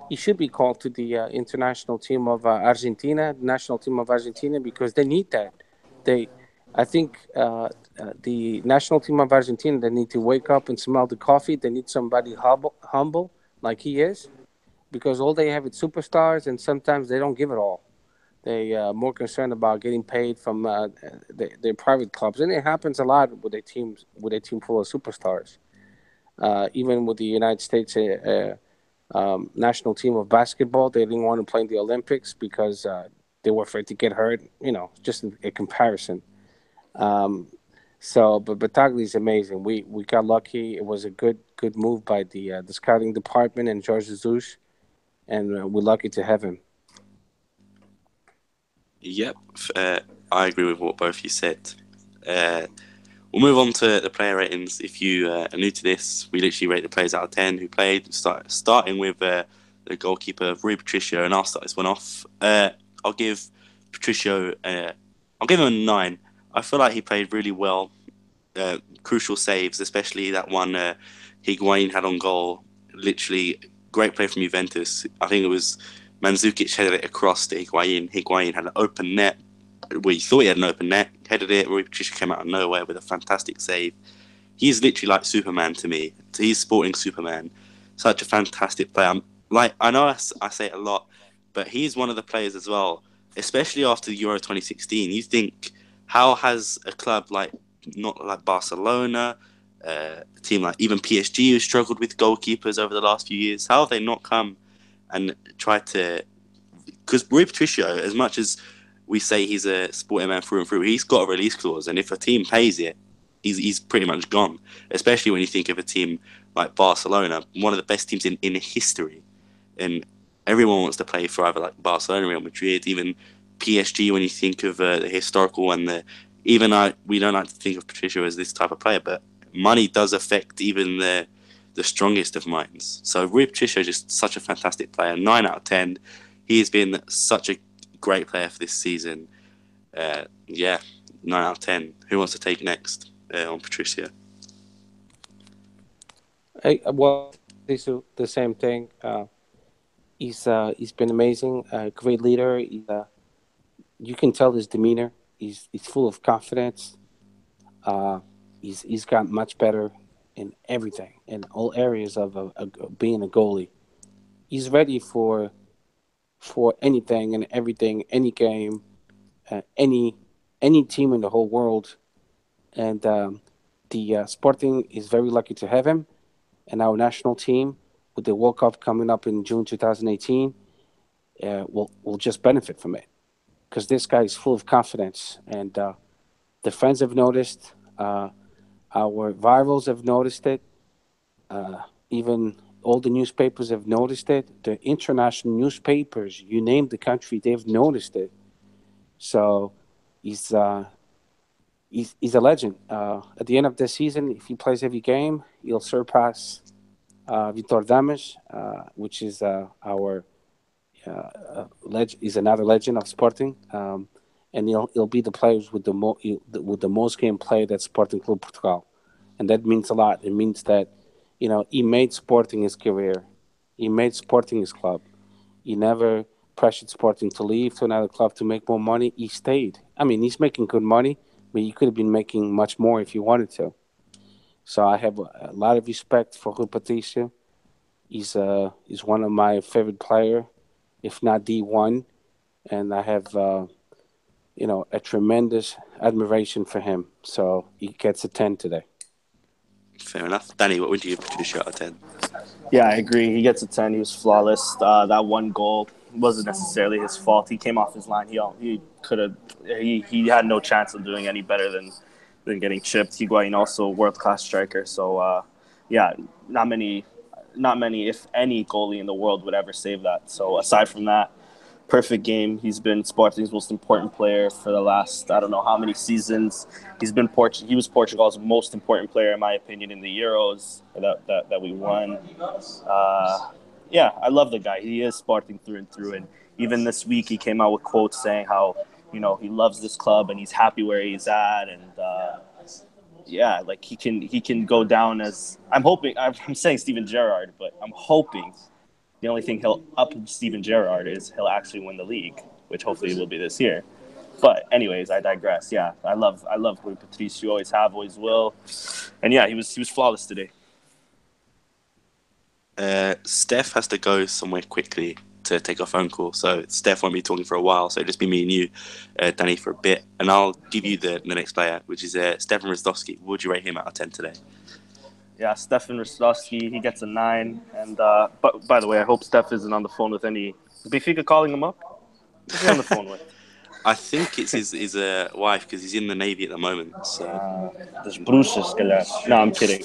S2: he should be called to the international team of Argentina, national team of Argentina, because they need that. I think the national team of Argentina, they need to wake up and smell the coffee. They need somebody humble like he is, because all they have is superstars, and sometimes they don't give it all. They are more concerned about getting paid from their private clubs, and it happens a lot with a team full of superstars. Even with the United States national team of basketball, they didn't want to play in the Olympics because they were afraid to get hurt. Just a comparison. But Battaglia is amazing. We got lucky. It was a good move by the scouting department and Jorge Jesus, and we're lucky to have him.
S1: Yep, I agree with what both you said. We'll move on to the player ratings. If you are new to this, we literally rate the players out of 10 who played, starting with the goalkeeper, Rui Patricio, and I'll start this one off. I'll give Patricio, I'll give him a 9. I feel like he played really well. Crucial saves, especially that one Higuain had on goal. Literally, great play from Juventus. I think it was Mandzukic headed it across to Higuain. Higuain had an open net. We thought he had an open net, headed it. Rui Patricio came out of nowhere with a fantastic save. He's literally like Superman to me. He's sporting Superman. Such a fantastic player. I know I say it a lot, but he's one of the players as well, especially after the Euro 2016. You think, how has a club not like Barcelona, a team like even PSG, who struggled with goalkeepers over the last few years, how have they not come and tried to... Because Rui Patricio, as much as we say he's a sporting man through and through, he's got a release clause, and if a team pays it, he's pretty much gone. Especially when you think of a team like Barcelona, one of the best teams in history, and everyone wants to play for either like Barcelona, Real Madrid, even PSG. When you think of the historical and we don't like to think of Patricio as this type of player, but money does affect even the strongest of minds. So Rui Patricio is just such a fantastic player. 9 out of 10. He has been such a great player for this season. 9 out of 10. Who wants to take next on Patricio?
S2: This is the same thing. He's been amazing. Great leader. You can tell his demeanor. He's full of confidence. He's got much better in everything, in all areas of being a goalie. He's ready for anything and everything, any game, any any team in the whole world. And the Sporting is very lucky to have him. And our national team, with the World Cup coming up in June 2018, will just benefit from it. Because this guy is full of confidence. And the fans have noticed. Our rivals have noticed it. Even all the newspapers have noticed it. The international newspapers, you name the country, they've noticed it. So he's he's a legend. At the end of the season, if he plays every game, he'll surpass Vitor Damas, which is our is another legend of Sporting, and he'll be the players with the most game played at Sporting Club Portugal, and that means a lot. It means that he made Sporting his career, he made Sporting his club. He never pressured Sporting to leave to another club to make more money. He stayed. I mean, he's making good money, but he could have been making much more if he wanted to. So I have a lot of respect for Rui Patricio. He's one of my favorite player, if not the one, and I have a tremendous admiration for him. So he gets a 10 today.
S1: Fair enough. Danny, what would you give Patricio out of 10?
S3: Yeah, I agree. He gets a 10. He was flawless. That one goal wasn't necessarily his fault. He came off his line. He could have. He had no chance of doing any better than getting chipped. Higuain also world class striker. So yeah, not many, if any, goalie in the world would ever save that. So aside from that, perfect game. He's been Sporting's most important player for the last, I don't know how many seasons. He was Portugal's most important player, in my opinion, in the Euros that we won. Yeah, I love the guy. He is Sporting through and through. And even this week, he came out with quotes saying how he loves this club and he's happy where he's at. And yeah, like he can go down as I'm saying Steven Gerrard, but I'm hoping. The only thing he'll up Steven Gerrard is he'll actually win the league, which hopefully will be this year. But anyways, I digress. Yeah, I love Rui Patricio. Always have, always will. And yeah, he was flawless today.
S1: Steph has to go somewhere quickly to take a phone call, so Steph won't be talking for a while. So it'll just be me and you, Danny, for a bit, and I'll give you the next player, which is Stefan Rostovski. What would you rate him out of 10 today?
S3: Yeah, Stefan Rostovski, he gets a 9. And but by the way, I hope Steph isn't on the phone with any Benfica calling him up. Who's he on the phone with?
S1: I think it's his wife, because he's in the Navy at the moment. So
S3: There's bruxas, calhar. No, I'm kidding.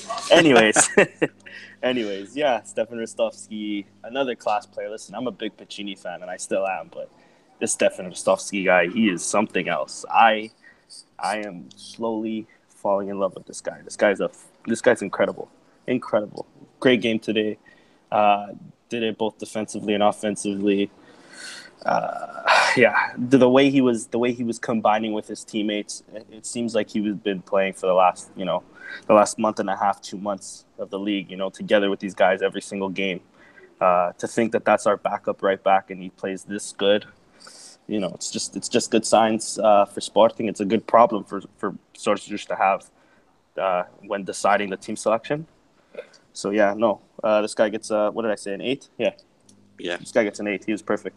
S3: Anyways, yeah, Stefan Rostovski, another class player. Listen, I'm a big Pacini fan, and I still am, but this Stefan Rostovski guy, he is something else. I am slowly falling in love with this guy. This guy's incredible. Great game today. Did it both defensively and offensively. Yeah, the way he was combining with his teammates, it seems like he was been playing for the last month and a half, 2 months of the league, together with these guys every single game. To think that that's our backup right back and he plays this good, it's just good signs for Sporting. It's a good problem for Sorcerer to have when deciding the team selection. So yeah, no, this guy gets what did I say, an 8? Yeah. This guy gets an 8. He was perfect.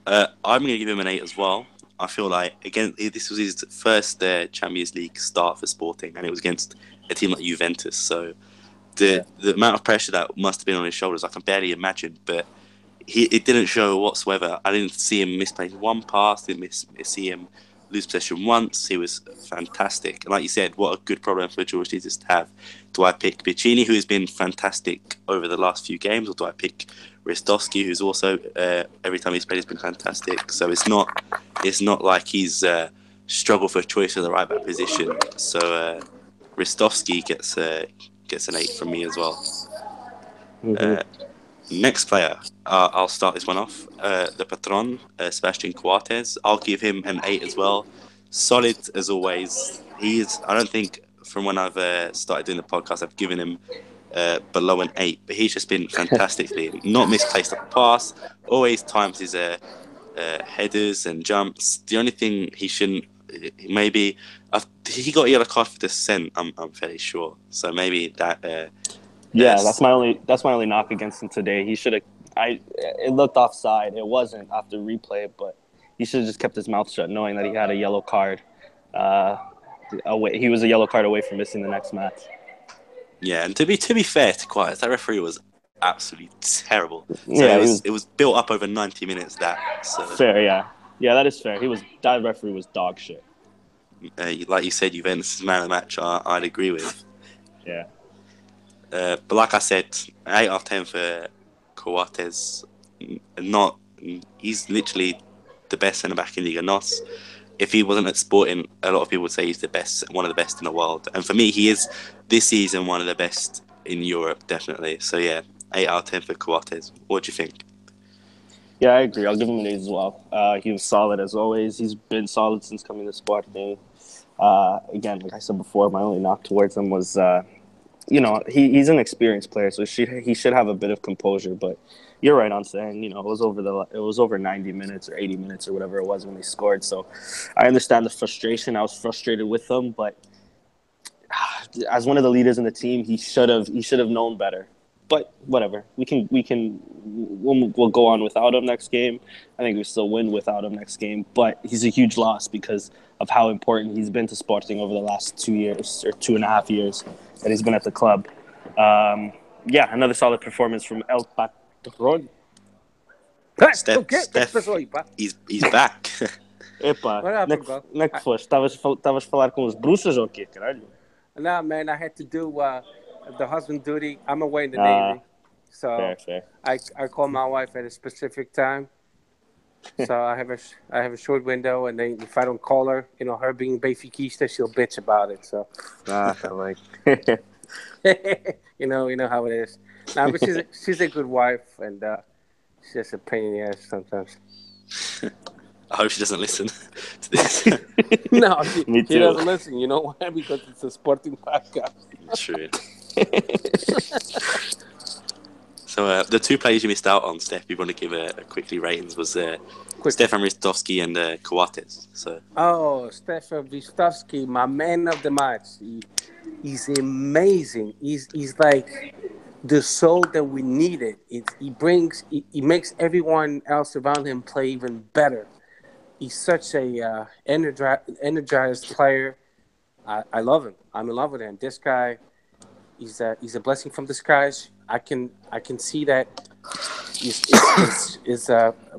S1: I'm going to give him an 8 as well. I feel like, again, this was his first Champions League start for Sporting, and it was against a team like Juventus. So the amount of pressure that must have been on his shoulders, I can barely imagine. But it didn't show whatsoever. I didn't see him misplace one pass. Didn't see him lose possession once. He was fantastic. And like you said, what a good problem for George Jesus to have. Do I pick Piccini, who has been fantastic over the last few games, or do I pick Rostovski, who's also every time he's played has been fantastic? So it's not like he's struggled for choice in the right back position. So Rostovski gets an 8 from me as well.
S3: Mm-hmm.
S1: Next player, I'll start this one off. The patron, Sebastian Coates. I'll give him an 8 as well. Solid as always. I don't think from when I've started doing the podcast I've given him below an 8, but he's just been fantastically not misplaced a pass. Always times his headers and jumps. The only thing he shouldn't, maybe he got a yellow card for dissent. I'm fairly sure. So maybe that.
S3: Yeah, that's my only knock against him today. He should have. It looked offside. It wasn't after replay, but he should have just kept his mouth shut, knowing that he had a yellow card. Away, he was a yellow card away from missing the next match.
S1: Yeah, and to be fair to Quiet, that referee was absolutely terrible. So
S3: Yeah,
S1: it was built up over 90 minutes. So
S3: fair, yeah, that is fair. That referee was dog shit.
S1: Like you said, Juventus' man of the match. I'd agree with.
S3: Yeah.
S1: But like I said, 8 out of 10 for Coates. He's literally the best centre back in Liga NOS. If he wasn't at Sporting, a lot of people would say he's one of the best in the world. And for me, he is this season one of the best in Europe, definitely. So yeah, 8 out of 10 for Coates. What do you think?
S3: Yeah, I agree. I'll give him an 8 as well. He was solid as always. He's been solid since coming to Sporting. Again, like I said before, my only knock towards him was, he's an experienced player, so he should have a bit of composure. But you're right on saying, it was over 90 minutes or 80 minutes or whatever it was when they scored. So I understand the frustration. I was frustrated with them, but as one of the leaders in the team, he should have known better. But whatever, we'll go on without him next game. I think we still win without him next game. But he's a huge loss because of how important he's been to Sporting over the last 2 years or 2.5 years that he's been at the club. Another solid performance from El Patron.
S1: Steph, he's back.
S3: Epa, como é que foste? Estavas a falar com os bruxas ou o quê, caralho?
S2: No, man, I had to do the husband duty. I'm away in the Navy. So
S3: fair.
S2: I call my wife at a specific time. So I have a short window, and then if I don't call her, her being Benfiquista, she'll bitch about it. So
S3: like
S2: you know how it is. Nah, but she's a good wife, and she's just a pain in the ass sometimes.
S1: I hope she doesn't listen to this.
S2: No,
S3: Me too.
S2: She doesn't listen. You know why? Because it's a sporting podcast.
S1: True. So the 2 players you missed out on, Steph, you want to give quickly ratings, was Stefan Ristovski and Coates. So.
S2: Oh, Stefan Ristovski, my man of the match. He's amazing. He's like the soul that we needed. He makes everyone else around him play even better. He's such a energized player. I love him. I'm in love with him. This guy, he's a blessing from the skies. I can see that his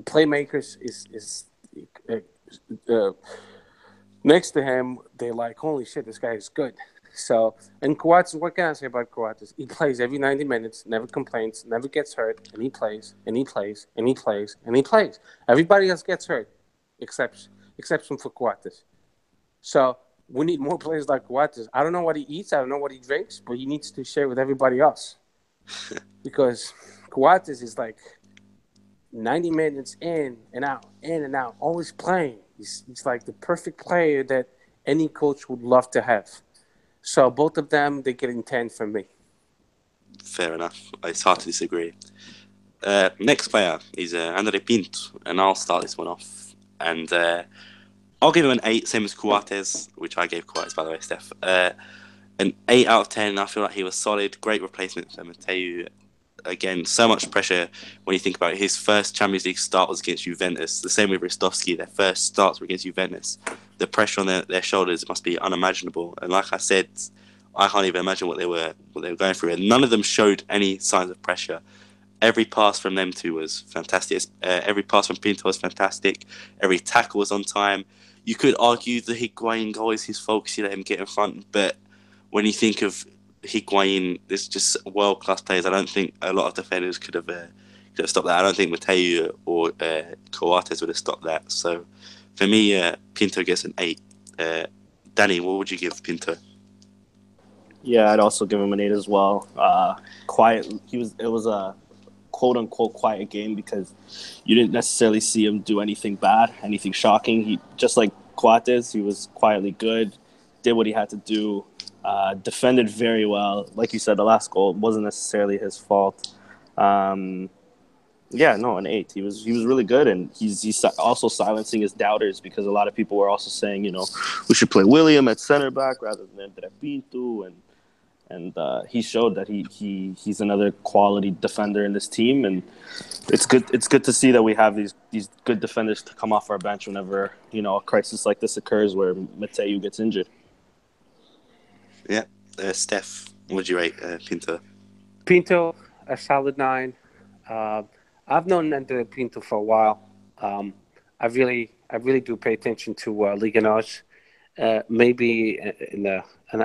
S2: playmakers is next to him. They're like, holy shit, this guy is good. So, and Coates, what can I say about Coates? He plays every 90 minutes, never complains, never gets hurt, and he plays, and he plays, and he plays, and he plays. Everybody else gets hurt, exception for Coates. So we need more players like Coates. I don't know what he eats, I don't know what he drinks, but he needs to share with everybody else. Because Coates is like 90 minutes in and out, always playing. He's like the perfect player that any coach would love to have. So both of them, they're getting 10 from me.
S1: Fair enough. It's hard to disagree. Next player is Andre Pinto, and I'll start this one off. And I'll give him an 8, same as Coates, which I gave Coates, by the way, Steph. An 8 out of 10. I feel like he was solid. Great replacement for Mateu. Again, so much pressure when you think about it. His first Champions League start was against Juventus. The same with Ristovski. Their first starts were against Juventus. The pressure on their shoulders must be unimaginable. And like I said, I can't even imagine what they were going through. And none of them showed any signs of pressure. Every pass from them two was fantastic. Every pass from Pinto was fantastic. Every tackle was on time. You could argue the Higuain goal is his fault because he let him get in front. But when you think of Higuain, there's just world-class players. I don't think a lot of defenders could have stopped that. I don't think Mateu or Coates would have stopped that. So for me, Pinto gets an 8. Danny, what would you give Pinto?
S3: Yeah, I'd also give him an 8 as well. Quiet. It was a quote-unquote quiet game because you didn't necessarily see him do anything bad, anything shocking. He, just like Coates, he was quietly good, did what he had to do, defended very well. Like you said, the last goal wasn't necessarily his fault. An 8. He was really good, and he's also silencing his doubters because a lot of people were also saying, we should play William at center back rather than Pinto, and he showed that he's another quality defender in this team, and it's good to see that we have these good defenders to come off our bench whenever a crisis like this occurs where Mateu gets injured.
S1: Yeah, Steph, would you rate Pinto?
S2: Pinto, a solid 9. I've known Andre Pinto for a while. I really do pay attention to Liga NOS. Maybe and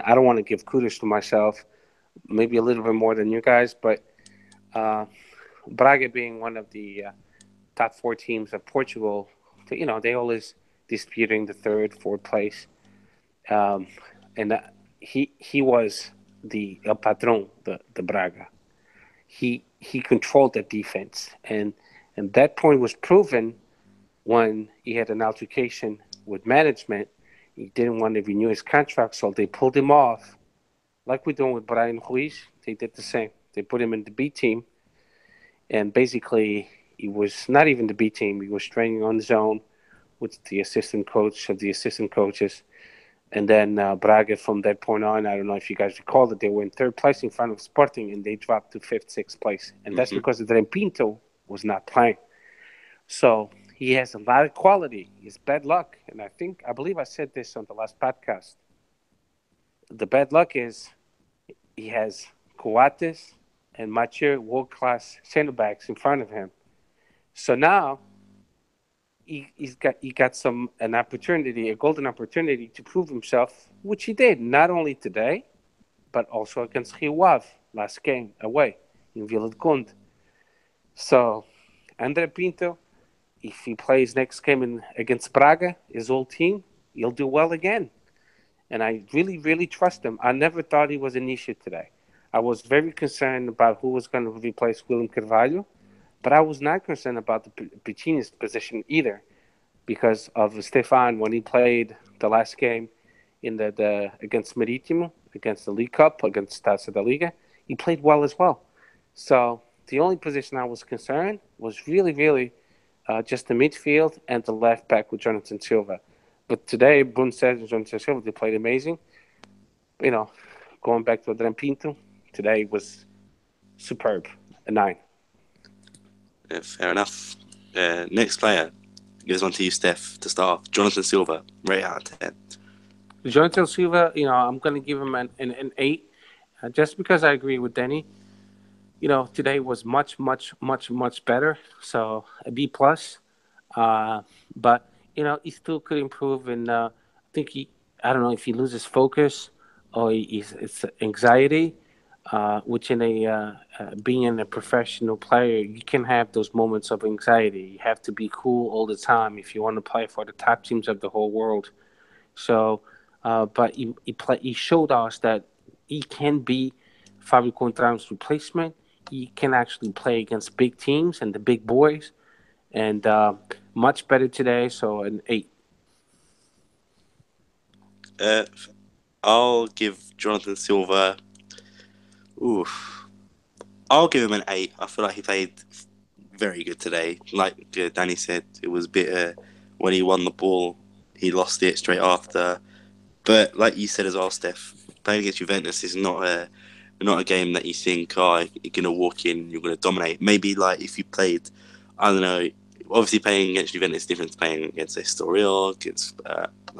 S2: I don't want to give kudos to myself, maybe a little bit more than you guys, but Braga being one of the top 4 teams of Portugal, they always disputing the 3rd, 4th place. And he was the El Patron, the Braga. He controlled the defense, and that point was proven when he had an altercation with management. He didn't want to renew his contract, so they pulled him off. Like we're doing with Brian Ruiz, they did the same. They put him in the B team, and basically he was not even the B team. He was training on his own with the assistant coach of the assistant coaches. And then Braga, from that point on, I don't know if you guys recall that they were in 3rd place in front of Sporting, and they dropped to 5th, 6th place. And that's because Adrian Pinto was not playing. So he has a lot of quality. It's bad luck. And I believe I said this on the last podcast. The bad luck is he has Coates and mature world-class center backs in front of him. So now he got a golden opportunity to prove himself, which he did, not only today, but also against Rio Ave last game away in Vila de Conde. So Andre Pinto, if he plays next game against Braga, his old team, he'll do well again. And I really, really trust him. I never thought he was an issue today. I was very concerned about who was going to replace William Carvalho, but I was not concerned about the Piccini's position either, because of Stefan when he played the last game in the against Marítimo, against the League Cup, against Taça da Liga. He played well as well. So the only position I was concerned was really, really just the midfield and the left back with Jonathan Silva. But today, Bruno said and Jonathan Silva, they played amazing. Going back to Adrian Pinto, today was superb, a 9.
S1: Yeah, fair enough. Next player goes on to you, Steph, to start off. Jonathan Silva, rate out of 10.
S2: Jonathan Silva, I'm going to give him an 8, just because I agree with Danny. Today was much, much, much, much better. So a B plus. But he still could improve, and I think I don't know if he loses focus or it's anxiety. Which being a professional player, you can have those moments of anxiety. You have to be cool all the time if you want to play for the top teams of the whole world. So, but he showed us that he can be Fábio Contram's replacement. He can actually play against big teams and the big boys, and much better today. So an 8.
S1: I'll give Jonathan Silva. I'll give him an 8. I feel like he played very good today. Like Danny said, it was a bit when he won the ball, he lost it straight after. But like you said as well, Steph, playing against Juventus is not a game that you think, you're gonna walk in, you're gonna dominate. Maybe like if you played, I don't know. Obviously, playing against Juventus is different to playing against Estoril, against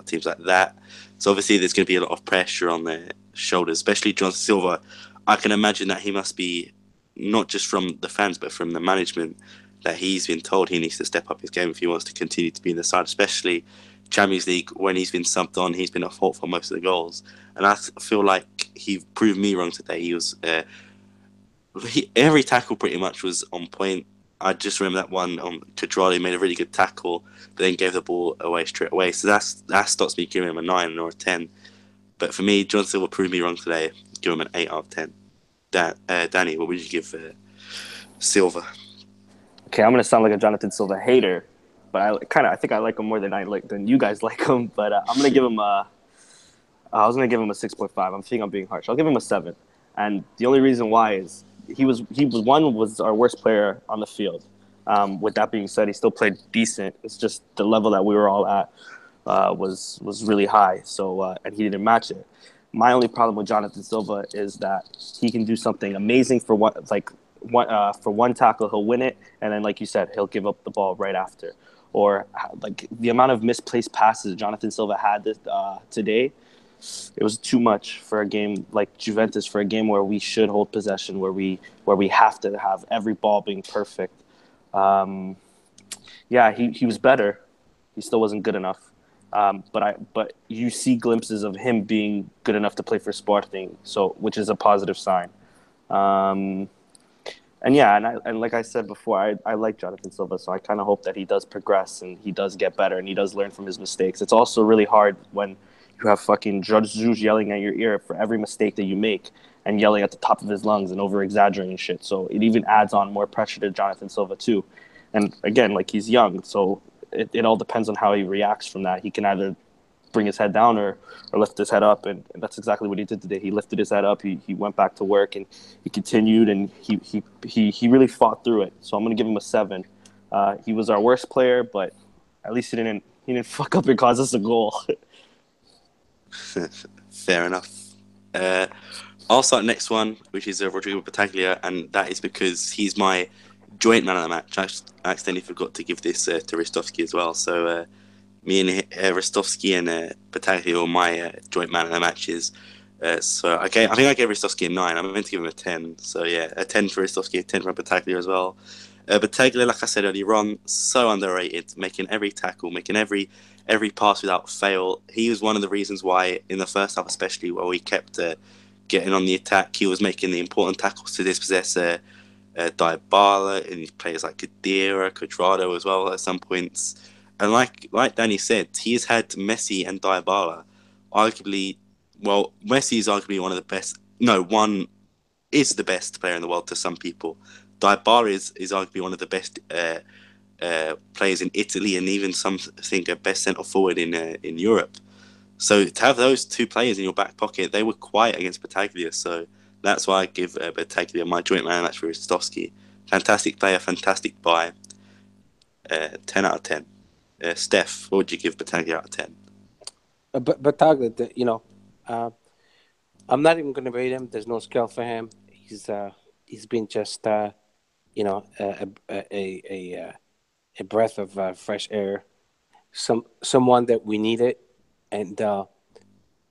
S1: teams like that. So obviously, there's going to be a lot of pressure on their shoulders, especially Jonathan Silva. I can imagine that he must be, not just from the fans, but from the management, that he's been told he needs to step up his game if he wants to continue to be in the side, especially Champions League. When he's been subbed on, he's been at fault for most of the goals. And I feel like he proved me wrong today. He was every tackle pretty much was on point. I just remember that one on Cadrali made a really good tackle, but then gave the ball away straight away. So that stops me giving him a 9 or a 10. But for me, John Silva proved me wrong today. Give him an 8 out of 10. Danny, what would you give Silva?
S3: Okay, I'm gonna sound like a Jonathan Silva hater, but I think I like him more than you guys like him. But I'm gonna give him I was gonna give him a 6.5. I'm thinking I'm being harsh. I'll give him a 7, and the only reason why is he was our worst player on the field. With that being said, he still played decent. It's just the level that we were all at was really high. So and he didn't match it. My only problem with Jonathan Silva is that he can do something amazing for one tackle, he'll win it, and then, like you said, he'll give up the ball right after. Or like the amount of misplaced passes Jonathan Silva had today, it was too much for a game like Juventus, for a game where we should hold possession, where we have to have every ball being perfect. He was better. He still wasn't good enough. But you see glimpses of him being good enough to play for Sporting, which is a positive sign. And like I said before, I like Jonathan Silva, so I kind of hope that he does progress and he does get better and he does learn from his mistakes. It's also really hard when you have fucking Jorge Jesus yelling at your ear for every mistake that you make and yelling at the top of his lungs and over-exaggerating shit. So it even adds on more pressure to Jonathan Silva too. And again, like, he's young, so it all depends on how he reacts from that. He can either bring his head down or lift his head up, and that's exactly what he did today. He lifted his head up, he went back to work, and he continued, and he really fought through it. So I'm going to give him a 7. He was our worst player, but at least he didn't fuck up and cause us a goal.
S1: Fair enough. I'll start next one, which is Rodrigo Battaglia, and that is because he's my joint man of the match. I accidentally forgot to give this to Ristovski as well. So me and Ristovski and Battaglia are my joint man of the matches. So I think I gave Ristovski a 9. I meant to give him a 10. So yeah, a 10 for Ristovski, a 10 for Battaglia as well. Battaglia, like I said earlier on, so underrated, making every tackle, making every pass without fail. He was one of the reasons why, in the first half especially, where we kept getting on the attack, he was making the important tackles to dispossess Dybala and players like Khedira, Cuadrado as well at some points. And like Danny said, he's had Messi and Dybala. Messi is arguably one of the best. No, one is the best player in the world to some people. Dybala is arguably one of the best players in Italy, and even some think a best centre forward in Europe. So to have those two players in your back pocket, they were quiet against Battaglia. So that's why I give Battaglia my joint man match for Ristovski. Fantastic player, fantastic buy. 10 out of 10. Steph, what would you give Battaglia out of 10?
S2: Battaglia, I'm not even going to rate him. There's no scale for him. He's been just a breath of fresh air. Someone that we needed, and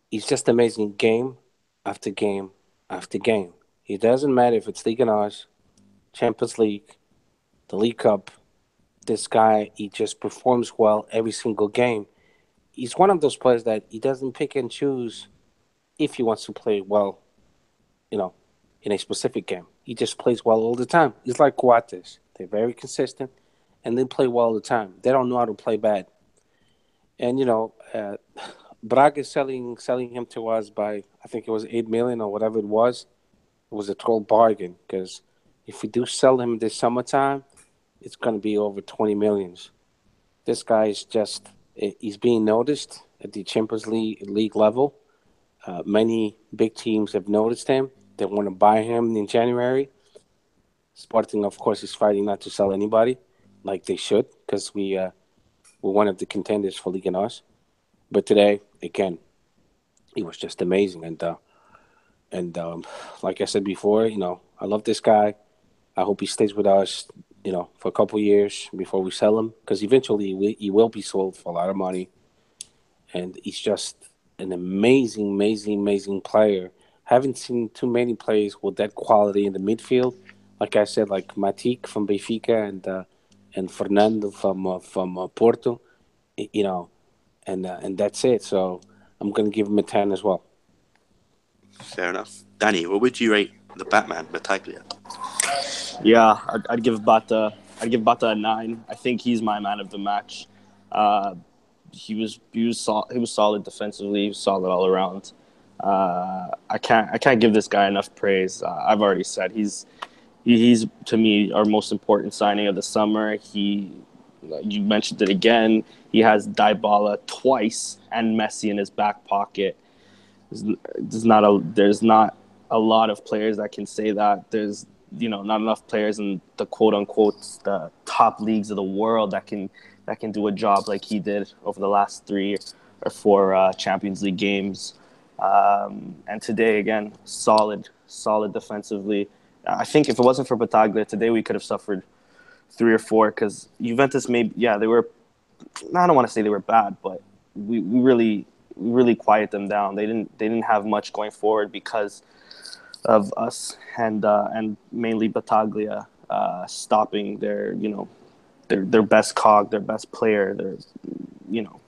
S2: he's just amazing game after game after game. It doesn't matter if it's Liga NOS, Champions League, the League Cup. This guy, he just performs well every single game. He's one of those players that he doesn't pick and choose if he wants to play well, in a specific game. He just plays well all the time. He's like Coates. They're very consistent, and they play well all the time. They don't know how to play bad. And, Braga selling him to us by, I think it was 8 million or whatever it was. It was a total bargain, because if we do sell him this summertime, it's going to be over 20 millions. This guy is he's being noticed at the Champions League level. Many big teams have noticed him. They want to buy him in January. Sporting, of course, is fighting not to sell anybody, like they should, because we're one of the contenders for Liga NOS. But today, again, he was just amazing. And like I said before, I love this guy. I hope he stays with us, for a couple of years before we sell him, because eventually he will be sold for a lot of money. And he's just an amazing, amazing, amazing player. Haven't seen too many players with that quality in the midfield. Like I said, like Matic from Benfica and Fernando from Porto, and that's it. So I'm going to give him a 10 as well.
S1: Fair enough. Danny, what would you rate the Batman, Battaglia?
S3: Yeah, I'd give Bata a 9. I think he's my man of the match. He was solid defensively. He was solid all around. I can't give this guy enough praise. I've already said he's to me our most important signing of the summer. You mentioned it again. He has Dybala twice and Messi in his back pocket. There's not a lot of players that can say that. There's not enough players in the quote unquote the top leagues of the world that can do a job like he did over the last 3 or 4 Champions League games. And today, again, solid defensively. I think if it wasn't for Bataglia, today we could have suffered 3 or 4 because Juventus they were, I don't want to say they were bad, but we really quiet them down. They didn't have much going forward because of us and mainly Bataglia stopping their best cog, their best player, you know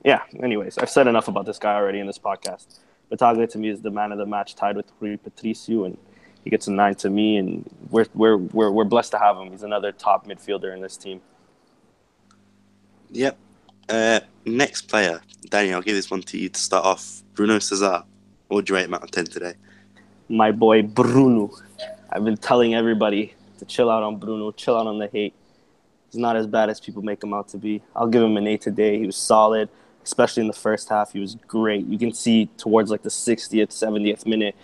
S3: yeah. Anyways, I've said enough about this guy already in this podcast. Bataglia to me is the man of the match, tied with Rui Patricio, and he gets a 9 to me. And we're blessed to have him. He's another top midfielder in this team.
S1: Yep. Next player, Danny. I'll give this one to you to start off. Bruno Cesar. What would you rate him out of 10 today?
S3: My boy Bruno. I've been telling everybody to chill out on Bruno, chill out on the hate. He's not as bad as people make him out to be. I'll give him an 8 today. He was solid, especially in the first half. He was great. You can see towards like the 60th, 70th minute.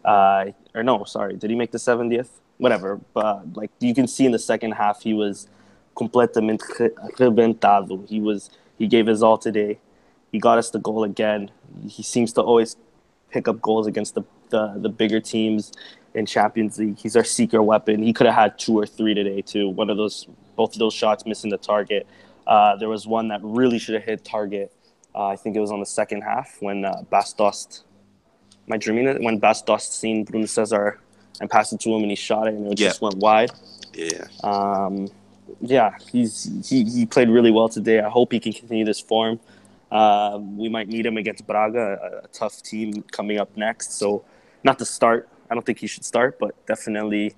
S3: Did he make the 70th? Whatever. But like you can see in the second half, he was completamente rebentado. He gave his all today. He got us the goal again. He seems to always pick up goals against the bigger teams in Champions League. He's our secret weapon. He could have had 2 or 3 today too. Both of those shots missing the target. There was one that really should have hit target. I think it was on the second half when Bastos. Am I dreaming it? When Bastos seen Bruno Cesar and passed it to him and he shot it and it just went wide.
S1: Yeah.
S3: He played really well today. I hope he can continue this form. We might need him against Braga, a tough team coming up next. So, not to start. I don't think he should start, but definitely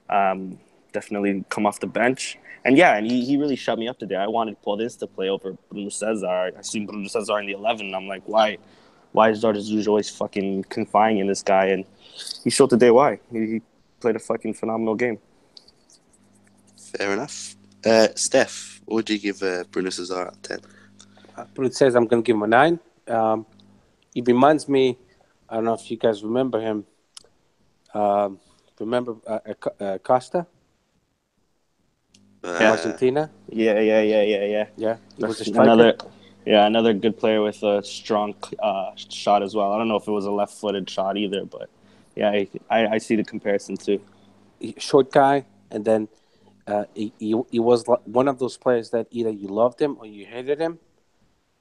S3: come off the bench. And he really shut me up today. I wanted Portuguese to play over Bruno Cesar. I seen Bruno Cesar in the 11, and I'm like, why is Jorge Jesus always fucking confining in this guy? And he showed today why. He played a fucking phenomenal game.
S1: Fair enough. Steph, what would you give Bruno Cesar out of 10?
S2: Bruno Cesar, I'm going to give him a 9. He reminds me, I don't know if you guys remember him. Remember Costa? Argentina?
S3: Yeah.
S2: Yeah, he was a striker.
S3: Another good player with a strong shot as well. I don't know if it was a left-footed shot either, but yeah, I see the comparison too.
S2: Short guy, and then he was one of those players that either you loved him or you hated him,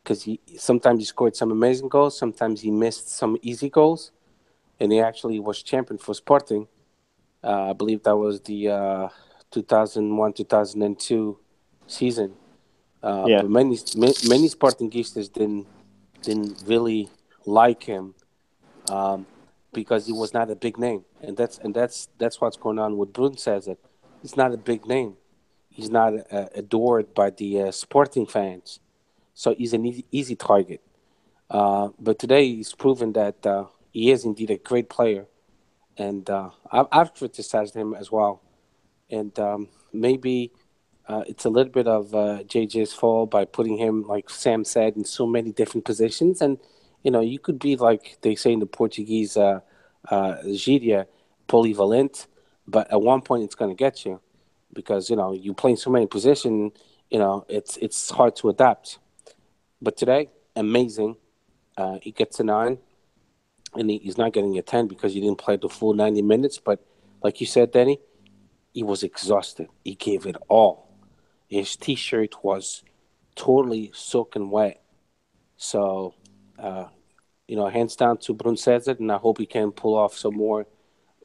S2: because sometimes he scored some amazing goals, sometimes he missed some easy goals, and he actually was champion for Sporting. I believe that was the 2001-2002 season. But many Sportingistas didn't really like him because he was not a big name, and that's what's going on with Bruno Cesar. He's not a big name. He's not adored by the Sporting fans, so he's an easy target. But today he's proven that he is indeed a great player, and I've criticized him as well, and maybe. It's a little bit of JJ's fault by putting him, like Sam said, in so many different positions. And, you could be, like they say in the Portuguese gíria, polyvalent, but at one point it's going to get you because, you play in so many positions, it's hard to adapt. But today, amazing. He gets a 9, and he's not getting a 10 because he didn't play the full 90 minutes. But like you said, Danny, he was exhausted. He gave it all. His T-shirt was totally soaking wet. So, hands down to Bruno Cesar, and I hope he can pull off some more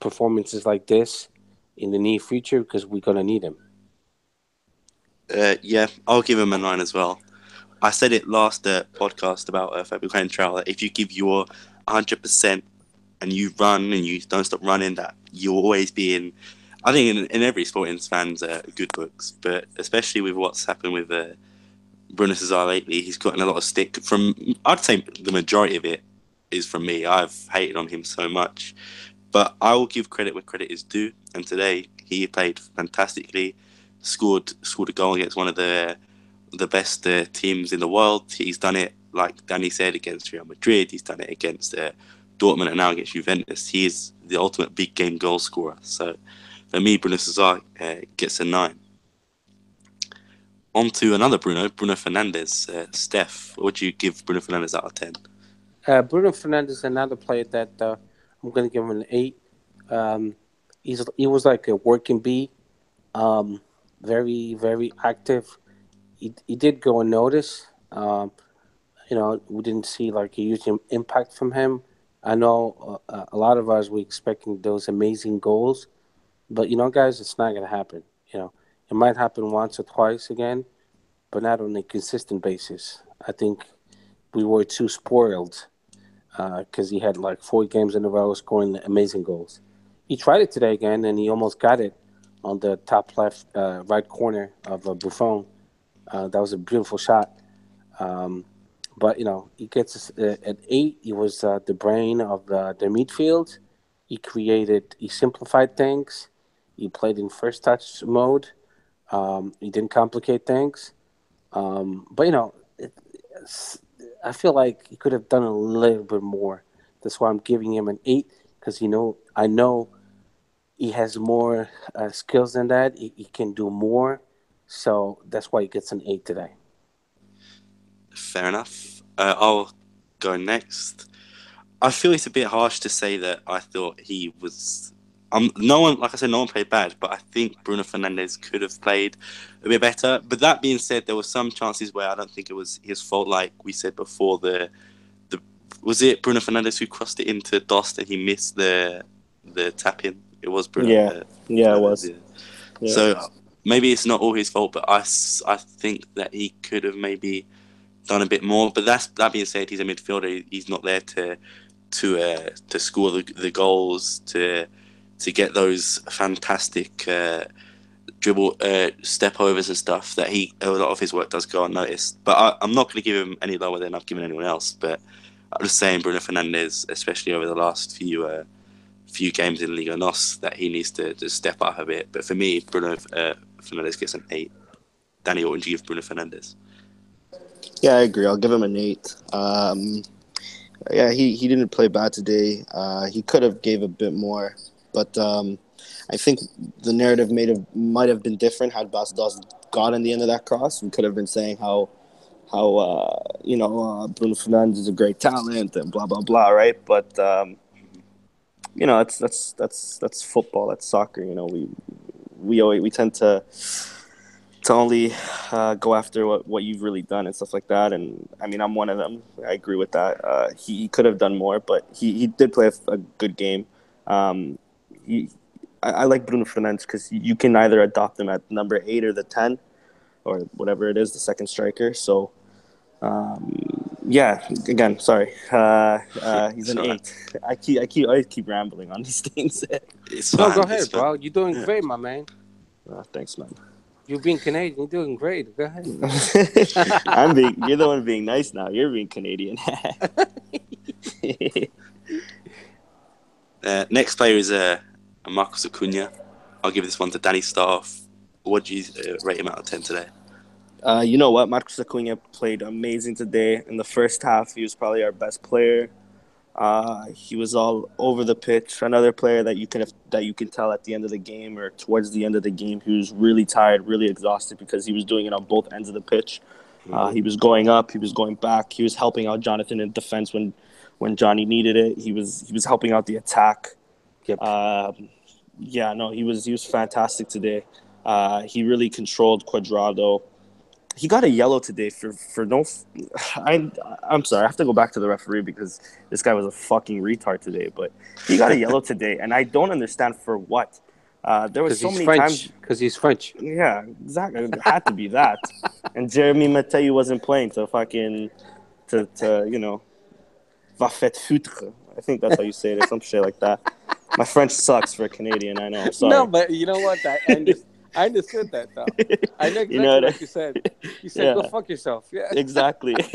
S2: performances like this in the near future because we're going to need him.
S1: I'll give him a 9 as well. I said it last podcast about Fabio Cantrell, that if you give your 100% and you run and you don't stop running, that you'll always be in... I think in every Sporting fans good books, but especially with what's happened with Bruno Cesar lately, he's gotten a lot of stick from. I'd say the majority of it is from me. I've hated on him so much, but I will give credit where credit is due. And today he played fantastically, scored a goal against one of the best teams in the world. He's done it, like Danny said, against Real Madrid. He's done it against Dortmund and now against Juventus. He is the ultimate big game goal scorer. So. For me, Bruno Cesar gets a 9. On to another Bruno Fernandes. Steph, what would you give Bruno Fernandes out of 10?
S2: Bruno Fernandes is another player that I'm going to give him an 8. Um, he was like a working bee, um, very very active. He did go unnoticed. We didn't see like a huge impact from him. I know a lot of us were expecting those amazing goals, but guys, it's not going to happen. It might happen once or twice again, but not on a consistent basis. I think we were too spoiled because he had like 4 games in a row scoring amazing goals. He tried it today again, and he almost got it on the top left, right corner of Buffon. That was a beautiful shot. Um, but he gets us, at 8. He was the brain of the midfield. He simplified things. He played in first touch mode. He didn't complicate things. But I feel like he could have done a little bit more. That's why I'm giving him an 8, because I know he has more skills than that. He can do more, so that's why he gets an 8 today.
S1: Fair enough. I'll go next. I feel it's a bit harsh to say that I thought he was. No one, like I said, no one played bad, but I think Bruno Fernandes could have played a bit better. But that being said, there were some chances where I don't think it was his fault. Like we said before, the was it Bruno Fernandes who crossed it into Dost and he missed the tap in? It was Bruno.
S3: Yeah, it was.
S1: Yeah.
S3: Yeah.
S1: So maybe it's not all his fault, but I think that he could have maybe done a bit more. But that being said, he's a midfielder. He's not there to score the goals, to get those fantastic dribble step overs and stuff that a lot of his work does go unnoticed. But I'm not going to give him any lower than I've given anyone else. But I'm just saying Bruno Fernandes, especially over the last few games in Liga NOS, that he needs to step up a bit. But for me, Bruno Fernandes gets an 8. Danny, what would you give Bruno Fernandes?
S3: Yeah, I agree. I'll give him an 8. Yeah, he didn't play bad today. He could have gave a bit more, but I think the narrative might have been different had Bas Dost got in the end of that cross. We could have been saying how Bruno Fernandes is a great talent and blah blah blah, right? But that's football, that's soccer. We tend to only go after what you've really done and stuff like that. And I mean, I'm one of them. I agree with that. He could have done more, but he did play a good game. I like Bruno Fernandes because you can either adopt him at number 8 or the 10 or whatever it is, the second striker. So, yeah, again, sorry. He's an 8. I keep rambling on these things.
S1: It's fine.
S2: No, go ahead, bro. You're doing great, my man.
S3: Thanks, man.
S2: You being Canadian, you're doing great. Go ahead.
S3: You're the one being nice now. You're being Canadian.
S1: Next player is Marcos Acuna. I'll give this one to Danny Staff. What do you rate him out of 10 today?
S3: You know what? Marcos Acuna played amazing today. In the first half, he was probably our best player. He was all over the pitch. Another player that you can tell at the end of the game or towards the end of the game, he was really tired, really exhausted because he was doing it on both ends of the pitch. He was going up, he was going back, he was helping out Jonathan in defense when Johnny needed it. He was helping out the attack.
S2: Yep.
S3: He was fantastic today. He really controlled Cuadrado. He got a yellow today for no. I'm sorry. I have to go back to the referee because this guy was a fucking retard today. But he got a yellow today, and I don't understand for what. There was so many times
S2: because he's French.
S3: Yeah, exactly. It had to be that. And Jeremy Mathieu wasn't playing to va fait foutre. I think that's how you say it, or some shit like that. My French sucks for a Canadian. I know. I'm sorry.
S2: No, but you know what? I understood that, though. I know exactly what you said. You said, go fuck yourself. Yeah.
S3: Exactly. But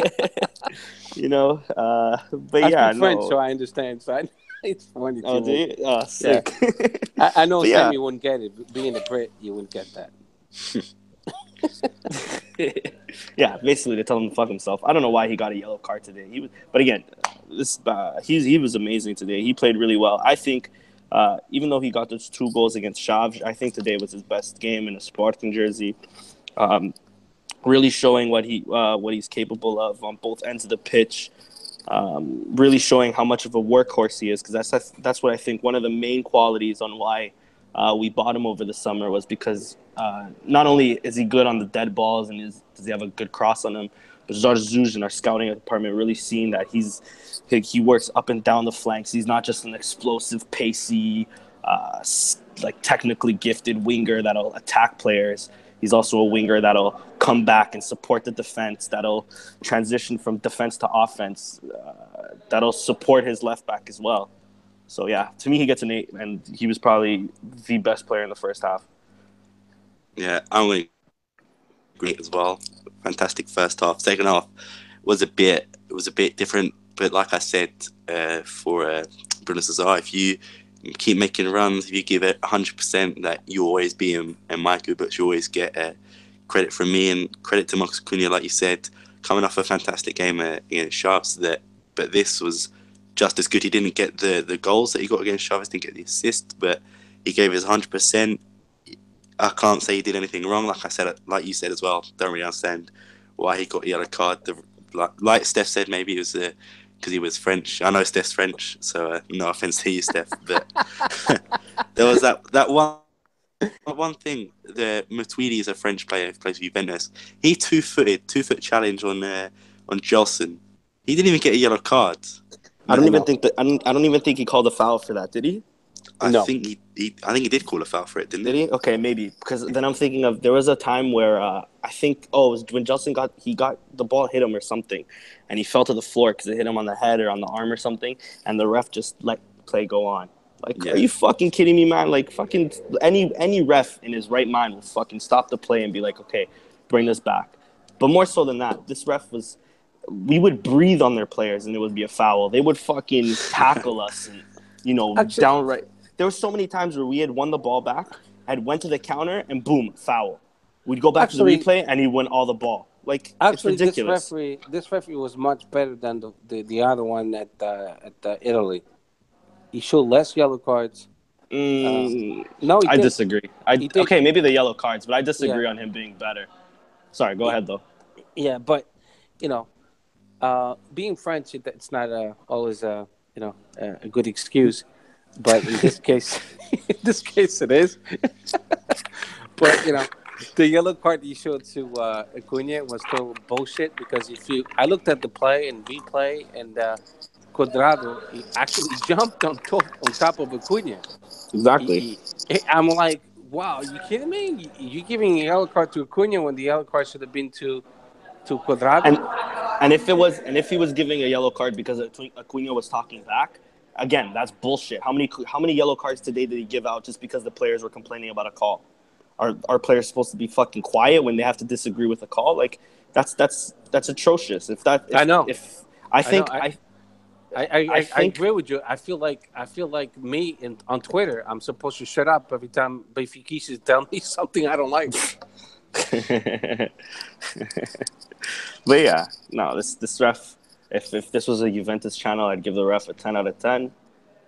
S2: I speak French, so I understand. So it's funny.
S3: Oh, do you? Oh, sick.
S2: Yeah. I know Sammy wouldn't get it. Being a Brit, you wouldn't get that.
S3: Yeah, basically to tell him to fuck himself. I don't know why he got a yellow card today. But again, he was amazing today. He played really well. I think even though he got those 2 goals against Chaves, I think today was his best game in a Sporting jersey. Really showing what he's capable of on both ends of the pitch. really showing how much of a workhorse he is, because that's what I think one of the main qualities on why we bought him over the summer was because not only is he good on the dead balls and does he have a good cross on him, but Zarzuj in our scouting department really seeing that he works up and down the flanks. He's not just an explosive, pacey, like technically gifted winger that'll attack players. He's also a winger that'll come back and support the defense, that'll transition from defense to offense, that'll support his left back as well. So, yeah, to me, he gets an 8, and he was probably the best player in the first half.
S1: Yeah, I'm going to agree as well. Fantastic first half. Second half was a bit different, but like I said, for Bruno Cesar, if you keep making runs, if you give it 100%, that you always be in Michael, but you always get credit from me and credit to Marcus Cunha, like you said, coming off a fantastic game against Sharks. But this was just as good. He didn't get the goals that he got against Sharks, didn't get the assist, but he gave his 100%. I can't say he did anything wrong. Like I said, like you said as well, don't really understand why he got a yellow card. Like Steph said, maybe it was because he was French. I know Steph's French, so no offense to you, Steph, but there was that one thing. The Matuidi is a French player who plays for Juventus. He two-foot challenge on Gelson. He didn't even get a yellow card.
S3: I don't even think he called a foul for that, did he?
S1: I think he did call a foul for it, didn't he?
S3: Did he? Okay, maybe, because then I'm thinking of there was a time where I think it was when Gelson got the ball hit him or something, and he fell to the floor because it hit him on the head or on the arm or something, and the ref just let play go on. Like, Are you fucking kidding me, man? Like, fucking any ref in his right mind will fucking stop the play and be like, okay, bring this back. But more so than that, this ref was. We would breathe on their players and it would be a foul. They would fucking tackle us and downright. There were so many times where we had won the ball back, had went to the counter, and boom, foul. We'd go back to the replay, and he'd win all the ball. Like, it's ridiculous.
S4: This referee was much better than the other one at Italy. He showed less yellow cards.
S3: No, I disagree. Okay, maybe the yellow cards, but I disagree on him being better. Sorry, go ahead, though.
S4: Yeah, but, being French, it's not always a good excuse. But in this case, it is. But the yellow card you showed to Acuna was still bullshit because I looked at the play and replay, and Cuadrado he actually jumped on top of Acuna.
S3: Exactly.
S4: I'm like, wow, you kidding me? You giving a yellow card to Acuna when the yellow card should have been to Cuadrado?
S3: And if he was giving a yellow card because Acuna was talking back. Again, that's bullshit. How many yellow cards today did he give out just because the players were complaining about a call? Are players supposed to be fucking quiet when they have to disagree with a call? Like that's atrocious. I
S4: agree with you. I feel like me on Twitter, I'm supposed to shut up every time Benfica tell me something I don't like.
S3: But yeah, no, this ref. If this was a Juventus channel, I'd give the ref a 10 out of 10,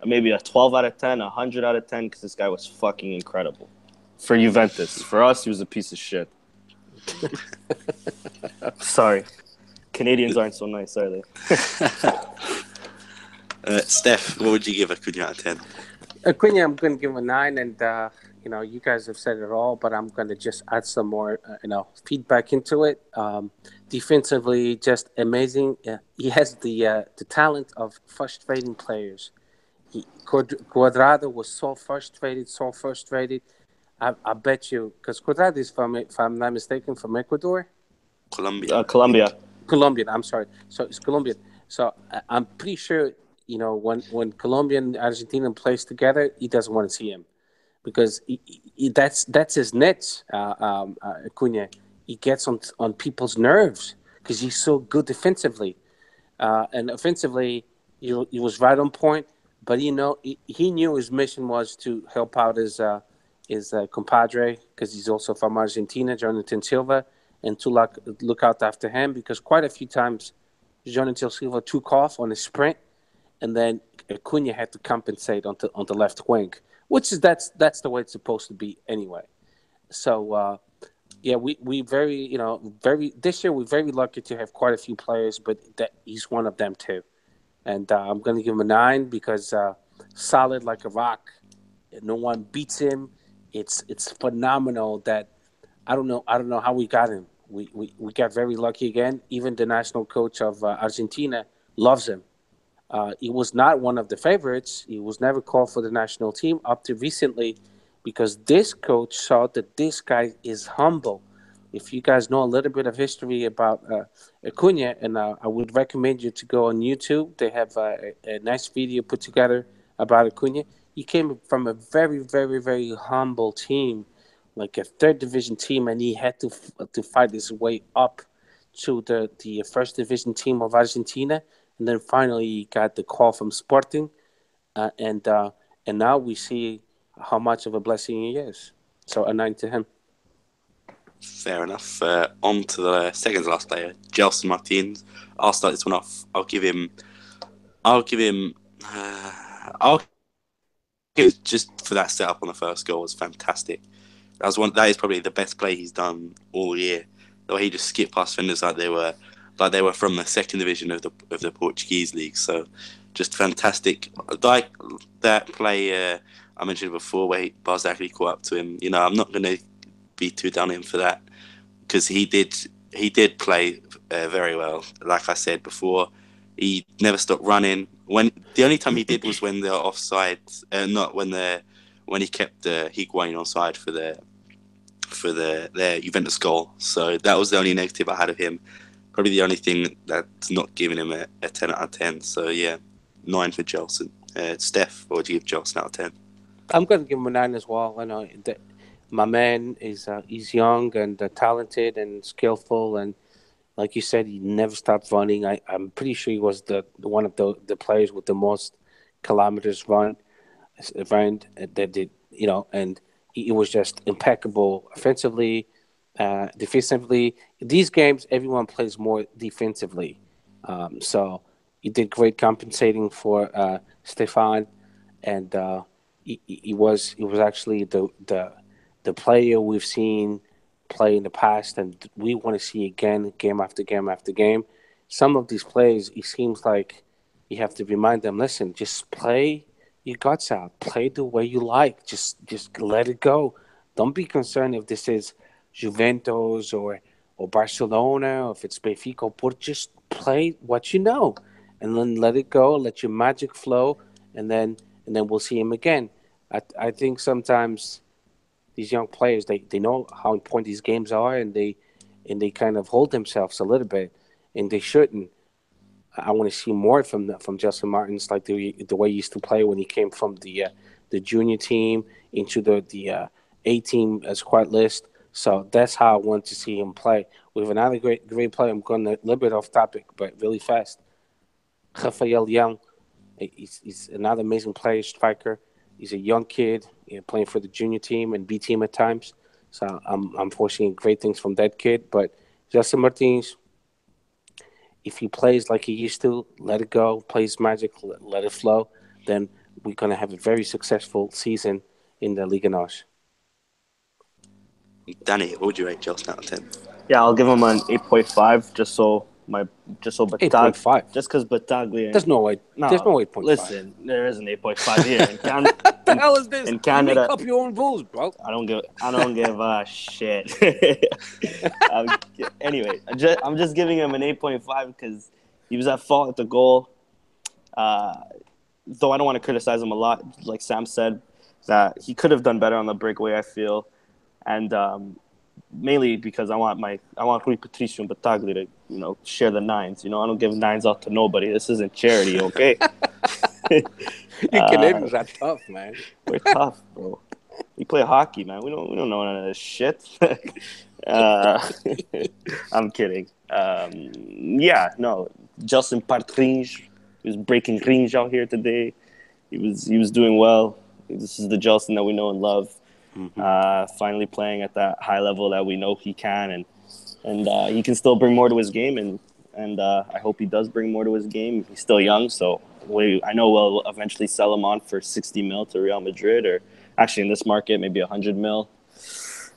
S3: maybe a 12 out of 10, 100 out of 10, because this guy was fucking incredible. For Juventus. For us, he was a piece of shit. Sorry. Canadians aren't so nice, are they?
S1: Steph, what would you give Acuna out of 10?
S4: Acuna, I'm going to give him a 9, and you guys have said it all, but I'm going to just add some more, feedback into it. Defensively, just amazing. He has the talent of frustrating players. Cuadrado was so frustrated. I bet you, because Cuadrado is if I'm not mistaken, from Ecuador?
S3: Colombia.
S4: Colombian, I'm sorry. So it's Colombian. So I'm pretty sure, when Colombia and Argentina plays together, he doesn't want to see him. Because that's his niche, Acuna. He gets on people's nerves because he's so good defensively. And offensively, he was right on point. But, he knew his mission was to help out his compadre, because he's also from Argentina, Jonathan Silva, and to look out after him, because quite a few times Jonathan Silva took off on a sprint, and then Acuna had to compensate on the left wing. Which is that's the way it's supposed to be anyway. So we very this year we're very lucky to have quite a few players, but that he's one of them too. and I'm going to give him a 9 because solid like a rock. No one beats him. It's phenomenal that I don't know how we got him. We got very lucky again. Even the national coach of Argentina loves him. He was not one of the favorites. He was never called for the national team up to recently because this coach saw that this guy is humble. If you guys know a little bit of history about Acuna, and I would recommend you to go on YouTube. They have a nice video put together about Acuna. He came from a very, very, very humble team, like a third division team, and he had to fight his way up to the first division team of Argentina, and then finally he got the call from Sporting, uh, and uh, and now we see how much of a blessing he is. So a 9 to him.
S1: Fair enough. On to the second to last player, Gelson Martins. I'll start this one off. I'll give him. I'll give him. I'll give just for that setup on the first goal was fantastic. That is probably the best play he's done all year. The way he just skipped past defenders like they were from the second division of the Portuguese league. So just fantastic. Like that play I mentioned before, where Barzagli caught up to him. I'm not going to be too down on him for that because he did play very well. Like I said before, he never stopped running. When the only time he did was when they're offside, not when he kept Higuain onside for their Juventus goal. So that was the only negative I had of him. Probably the only thing that's not giving him a 10 out of 10. So yeah, 9 for Gelson. Steph, what would you give Gelson out of 10?
S4: I'm going to give him a 9 as well. I know that my man is he's young and talented and skillful, and like you said, he never stopped running. I'm pretty sure he was the one of the players with the most kilometers run that did, and he was just impeccable offensively, defensively. These games, everyone plays more defensively, so he did great compensating for Stefan, and he was actually the player we've seen play in the past, and we want to see again, game after game after game. Some of these plays, it seems like you have to remind them, listen, just play your guts out, play the way you like, just let it go. Don't be concerned if this is Juventus or Barcelona, or if it's Benfica or Porto. Just play what you know, and then let it go, let your magic flow, and then we'll see him again. I think sometimes these young players they know how important these games are, and they kind of hold themselves a little bit, and they shouldn't. I want to see more from Justin Martins, like the way he used to play when he came from the junior team into the A team as quite list. So that's how I want to see him play. We have another great player. I'm going a little bit off topic, but really fast. Rafael Young, he's another amazing player, striker. He's a young kid, playing for the junior team and B team at times. So I'm foreseeing great things from that kid. But Justin Martins, if he plays like he used to, let it go, plays magic, let it flow, then we're going to have a very successful season in the Liga NOS.
S1: Danny, what would you rate Gelson out of 10?
S3: Yeah, I'll give him an 8.5 just so Batag,
S4: 8.5.
S3: just because Bataglia.
S4: There's no way.
S3: No,
S4: There's no 8.5.
S3: Listen, there is an 8.5 here.
S4: What the hell is this?
S3: In Canada,
S4: you make up your own rules, bro.
S3: I don't give a shit. Anyway, I'm just giving him an 8.5 because he was at fault at the goal. Though I don't want to criticize him a lot, like Sam said, that he could have done better on the breakaway, I feel, and mainly because I want Rui Patricio and Bataglia to share the 9s. I don't give 9s out to nobody. This isn't charity, okay?
S4: You Canadians are tough, man.
S3: We're tough, bro. We play hockey, man. We don't know none of this shit. I'm kidding. Justin Martins, he was breaking rings out here today. He was doing well. This is the Gelson that we know and love. Mm-hmm. Finally playing at that high level that we know he can, and he can still bring more to his game, and I hope he does bring more to his game. He's still young, so I know we'll eventually sell him on for 60 mil to Real Madrid, or actually in this market maybe 100 mil.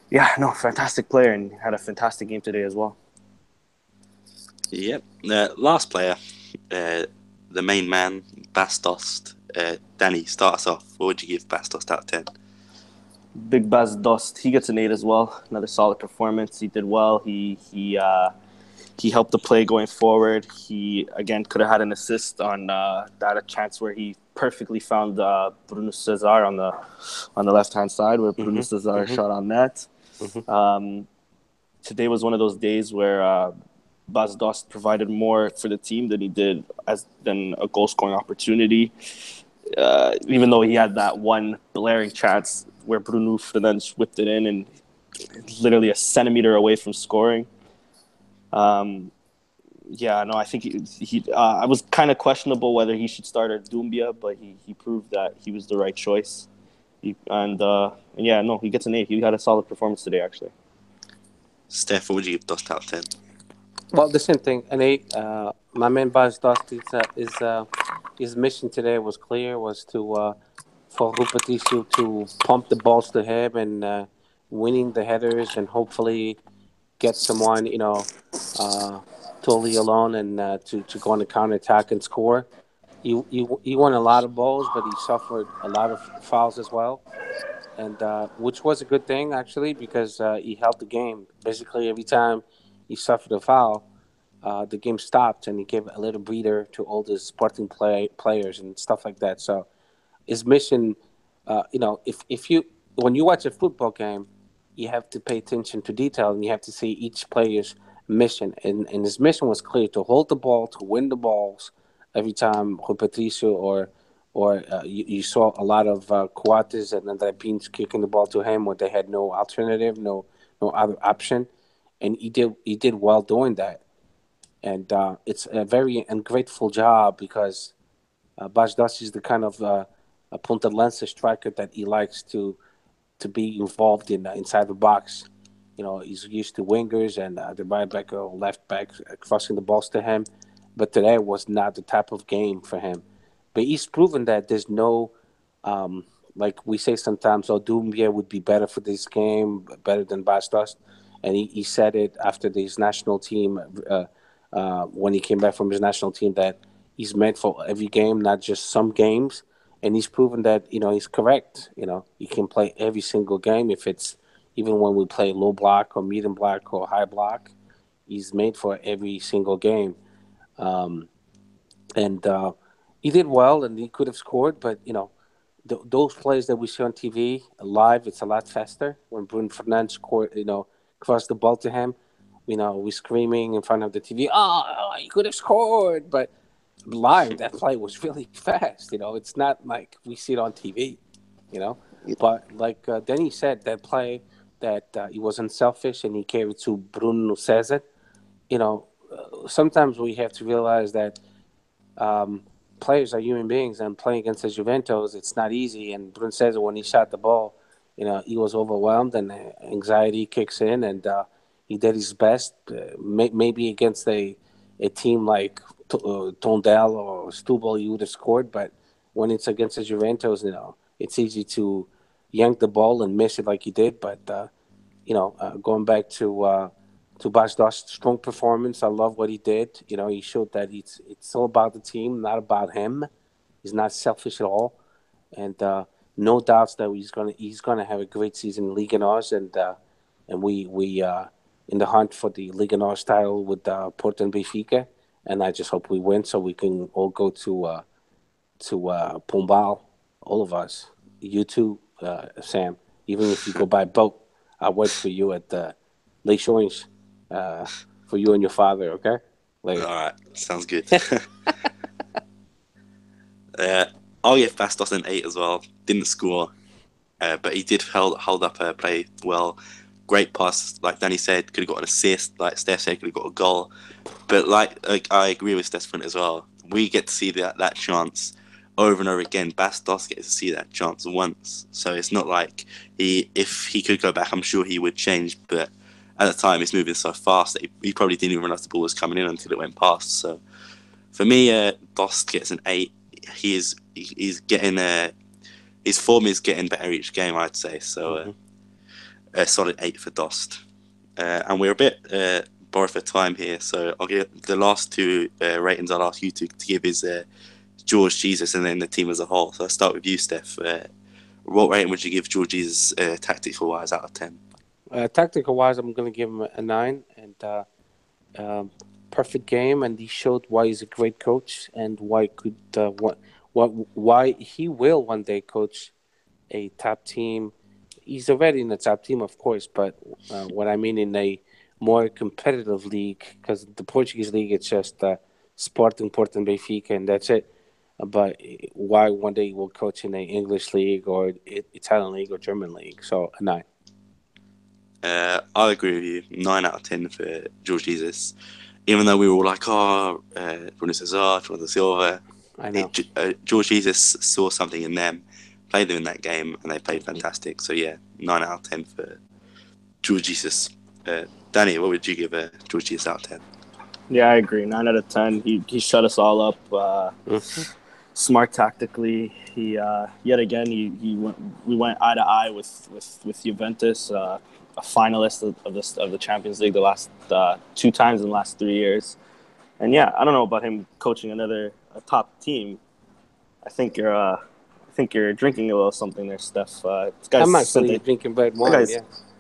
S3: Yeah, no, fantastic player, and had a fantastic game today as well.
S1: Yep. Last player, the main man, Bas Dost. Danny, start us off. What would you give Bas Dost out of 10?
S3: Big Baz Dost, he gets an 8 as well. Another solid performance. He did well. He helped the play going forward. He, again, could have had an assist on that a chance where he perfectly found Bruno Cesar on the left-hand side where Bruno Cesar shot on net. Today was one of those days where Baz Dost provided more for the team than he did than a goal-scoring opportunity. Even though he had that one blaring chance where Bruno Fernandes whipped it in and literally a centimeter away from scoring. I think I was kind of questionable whether he should start at Doumbia, but he proved that he was the right choice. He gets an 8. He had a solid performance today, actually.
S1: Steph, what would you give Dost out of 10?
S4: Well, the same thing. An 8. My man Bas Dost, his mission today was clear, was for Rui Patricio to pump the balls to him and winning the headers and hopefully get someone, totally alone and to go on the counter attack and score. He won a lot of balls, but he suffered a lot of fouls as well, and which was a good thing actually because he held the game. Basically, every time he suffered a foul, the game stopped and he gave a little breather to all the Sporting players and stuff like that. So his mission, if you when you watch a football game, you have to pay attention to detail and you have to see each player's mission. And his mission was clear: to hold the ball, to win the balls every time Rui Patricio or you saw a lot of Coates and André Pins kicking the ball to him where they had no alternative, no other option, and he did well doing that. And it's a very ungrateful job because Bas Dost is the kind of a punta lança striker that he likes to be involved in inside the box. He's used to wingers and the right back or left back crossing the balls to him, but today was not the type of game for him. But he's proven that there's no, like we say sometimes, Doumbia would be better for this game, better than Bas Dost. And he said it after his national team, when he came back from his national team, that he's meant for every game, not just some games. And he's proven that, he's correct. He can play every single game if it's, even when we play low block or medium block or high block, he's made for every single game. And he did well and he could have scored, but, those plays that we see on TV live, it's a lot faster. When Bruno Fernandes scored, crossed the ball to him, we're screaming in front of the TV, he could have scored. But live, that play was really fast. It's not like we see it on TV, But like Denny said, that play that he was unselfish and he carried to Bruno Cesar. Sometimes we have to realize that players are human beings and playing against the Juventus, it's not easy. And Bruno Cesar, when he shot the ball, he was overwhelmed and anxiety kicks in and he did his best. Maybe against a team like Tondel or Stubble, he would have scored. But when it's against the Juventus, it's easy to yank the ball and miss it like he did. But, going back to Bas Dost's strong performance, I love what he did. He showed that it's all about the team, not about him. He's not selfish at all. And no doubts that he's gonna have a great season in Liga NOS. And we in the hunt for the Liga NOS title with Porto and Benfica. And I just hope we win so we can all go to Pombal, all of us. You too, Sam. Even if you go by boat, I'll wait for you at Lake Shorings for you and your father, okay? Later.
S1: All right, sounds good. I'll give Bas Dost an 8 as well. Didn't score, but he did hold up play well. Great pass, like Danny said, could have got an assist. Like Steph said, could have got a goal. But like I agree with Steph's point as well. We get to see that chance over and over again. Bas Dost gets to see that chance once, so it's not like if he could go back, I'm sure he would change. But at the time, he's moving so fast that he probably didn't even realize the ball was coming in until it went past. So for me, Dost gets an 8. He's getting his form is getting better each game, I'd say. So a solid 8 for Dost. And we're a bit borrow for time here, so I'll give the last two ratings. I'll ask you to give is George Jesus and then the team as a whole. So I'll start with you, Steph. What rating would you give George Jesus tactical wise out of 10?
S4: Tactical wise, I'm going to give him a 9, and perfect game, and he showed why he's a great coach and why he will one day coach a top team. He's already in the top team, of course, but what I mean in a more competitive league, because the Portuguese league, it's just Sporting, Porto, and Benfica, and that's it. But why one day he will coach in the English league or Italian league or German league? So a 9.
S1: I'll agree with you. 9 out of 10 for George Jesus. Even though we were all like, Bruno Cesar, Jonathan Silva,
S4: I know.
S1: George Jesus saw something in them, played them in that game, and they played fantastic. So yeah, 9 out of 10 for George Jesus. Danny, what would you give George Jesus out of 10?
S3: Yeah, I agree. 9 out of 10. He shut us all up. Smart tactically. He yet again we went eye to eye with Juventus, a finalist of the Champions League the last 2 times in the last 3 years. And yeah, I don't know about him coaching a top team. I think you're drinking a little something there, Steph. This guy's
S4: I'm actually drinking red wine.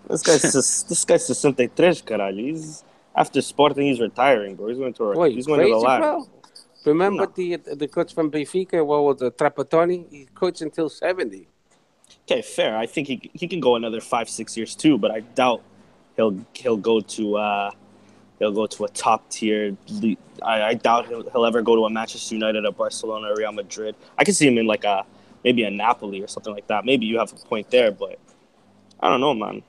S3: This guy's 63, caralho. He's after Sporting, he's retiring, bro. He's going to the ladder.
S4: Bro? Remember the coach from Benfica? What was it, Trapattoni? He coached until 70.
S3: Okay, fair. I think he can go another 5-6 years too, but I doubt he'll go to a top tier league. I doubt he'll ever go to a Manchester United, a Barcelona, or Real Madrid. I could see him in like maybe a Napoli or something like that. Maybe you have a point there, but I don't know, man.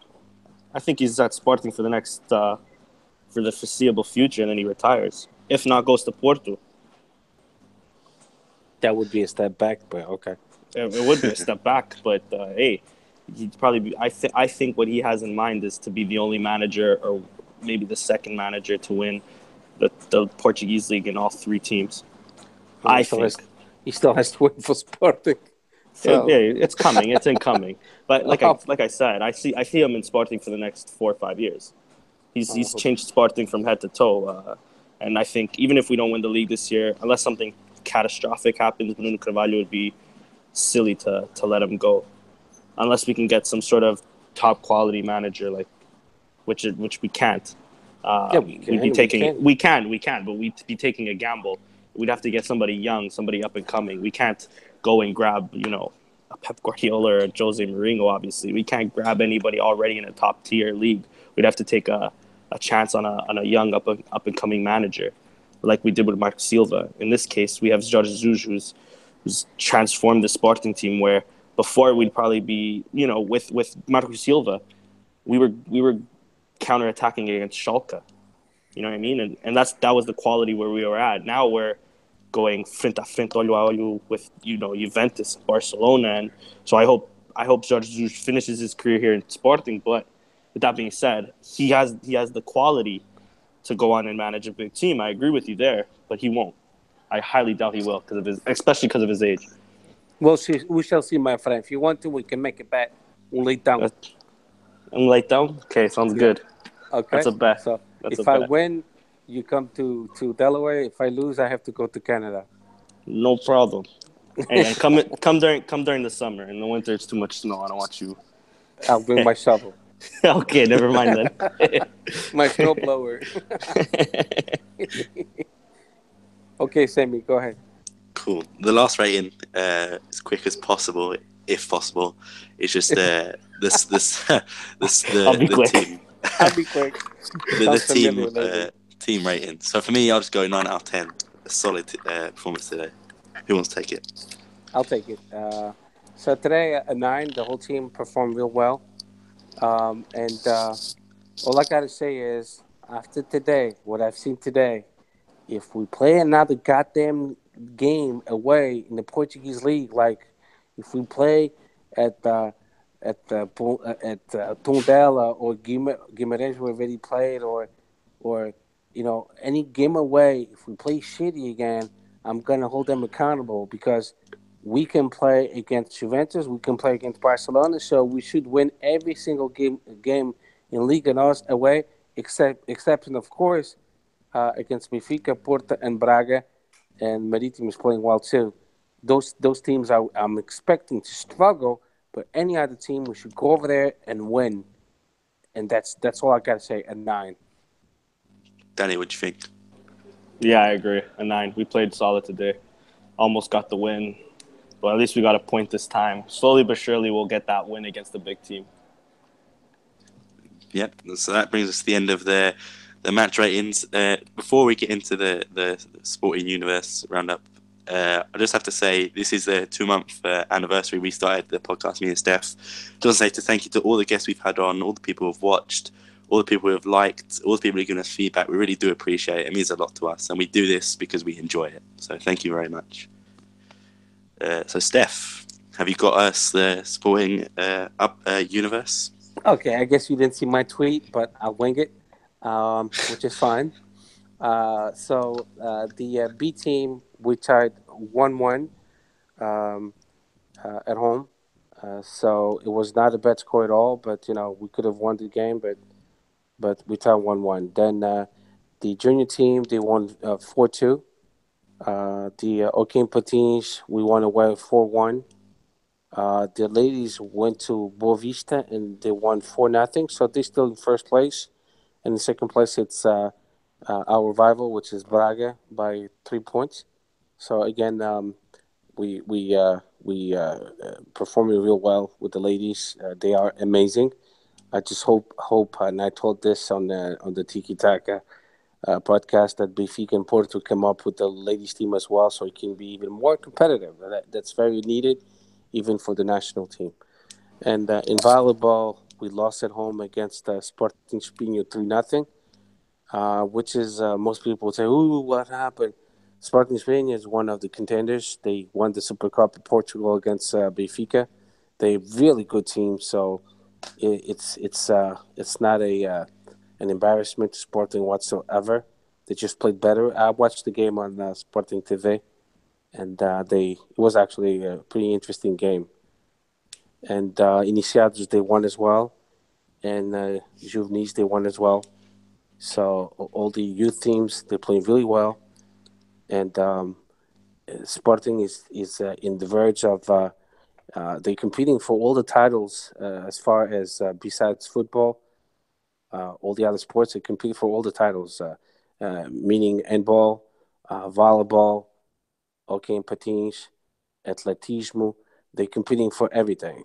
S3: I think he's at Sporting for the foreseeable future, and then he retires. If not, goes to Porto.
S4: That would be a step back, but okay.
S3: It would be a step back, but hey, he'd probably be. I think what he has in mind is to be the only manager, or maybe the second manager, to win the Portuguese league in all 3 teams.
S4: He still has to win for Sporting. So.
S3: Yeah, it's coming. It's incoming. But like I said, I see him in Sporting for the next 4 or 5 years. He's changed Sporting from head to toe, and I think even if we don't win the league this year, unless something catastrophic happens, Bruno Carvalho would be silly to let him go, unless we can get some sort of top quality manager, like which we can't.
S4: We can.
S3: We can, but we'd be taking a gamble. We'd have to get somebody young, somebody up and coming. We can't go and grab, a Pep Guardiola or a Jose Mourinho, obviously. We can't grab anybody already in a top tier league. We'd have to take a chance on a young up and coming manager, like we did with Marco Silva. In this case, we have Jorge Jesus, who's transformed the Sporting team, where before we'd probably be, with Marco Silva, we were counterattacking against Schalke. You know what I mean? And that was the quality where we were at. Now we're going frente a frente, olho a olho with Juventus, Barcelona, and so I hope Jorge Jesus finishes his career here in Sporting. But with that being said, he has the quality to go on and manage a big team. I agree with you there, but he won't. I highly doubt he will, especially because of his age.
S4: Well, we shall see, my friend. If you want to, we can make a bet. We'll lay down.
S3: Lay down? Okay, sounds good.
S4: Okay.
S3: That's a bet.
S4: So if I win, you come to Delaware. If I lose, I have to go to Canada.
S3: No problem. Hey, and come during the summer. In the winter, it's too much snow. I don't want you.
S4: I'll bring my shovel.
S3: Okay, never mind then.
S4: My snow blower. Okay, Sammy, go ahead.
S1: Cool. The last rating, as quick as possible, if possible, is just the team.
S4: I'll be quick.
S1: The team rating. So for me, I'll just go 9 out of 10. A solid performance today. Who wants to take it?
S4: I'll take it. So today, a 9. The whole team performed real well. And all I got to say is, after today, what I've seen today, if we play another goddamn game away in the Portuguese league, like if we play at Tondela or Guimarães, we already played, or any game away, if we play shitty again, I'm gonna hold them accountable, because we can play against Juventus, we can play against Barcelona, so we should win every single game in Liga NOS away, exception of course against Benfica, Porto, and Braga, and Marítimo is playing well too. Those teams I'm expecting to struggle, but any other team we should go over there and win, and that's all I gotta say. A 9.
S1: Danny, what do you think?
S3: Yeah, I agree. A 9. We played solid today. Almost got the win, but at least we got a point this time. Slowly but surely, we'll get that win against the big team.
S1: Yep. So that brings us to the end of the match ratings. Before we get into the Sporting Universe roundup, I just have to say this is the 2-month anniversary we started the podcast, me and Steph. Just want to say thank you to all the guests we've had on, all the people who've watched, all the people who have liked, all the people who've given us feedback. We really do appreciate it. It means a lot to us, and we do this because we enjoy it. So thank you very much. So Steph, have you got us the Sporting Universe?
S4: Okay, I guess you didn't see my tweet, but I'll wing it, which is fine. So the B team, we tied 1-1 at home. So it was not a bad score at all, but we could have won the game, but we tied 1-1. Then the junior team, they won 4-2. The Joaquim Patins, we won away 4-1. The ladies went to Boa Vista and they won 4-0. So they're still in first place. And in second place, it's our rival, which is Braga, by 3 points. So again, we performing real well with the ladies. They are amazing. I just hope, and I told this on the Tiki Taka podcast, that Benfica and Porto come up with the ladies team as well, so it can be even more competitive. That's very needed, even for the national team. And in volleyball, we lost at home against Sporting Espinho 3-0, which is most people would say, "Ooh, what happened?" Sporting Espinho is one of the contenders. They won the Super Cup of Portugal against Benfica. They're a really good team, so it's not an embarrassment to Sporting whatsoever. They just played better. I watched the game on Sporting TV, and it was actually a pretty interesting game. And Iniciados, they won as well, and Juventus, they won as well. So all the youth teams, they're playing really well, and Sporting is in the verge of they're competing for all the titles as far as besides football. All the other sports, they compete for all the titles, meaning handball, volleyball, hockey and patins, atletismo. They're competing for everything.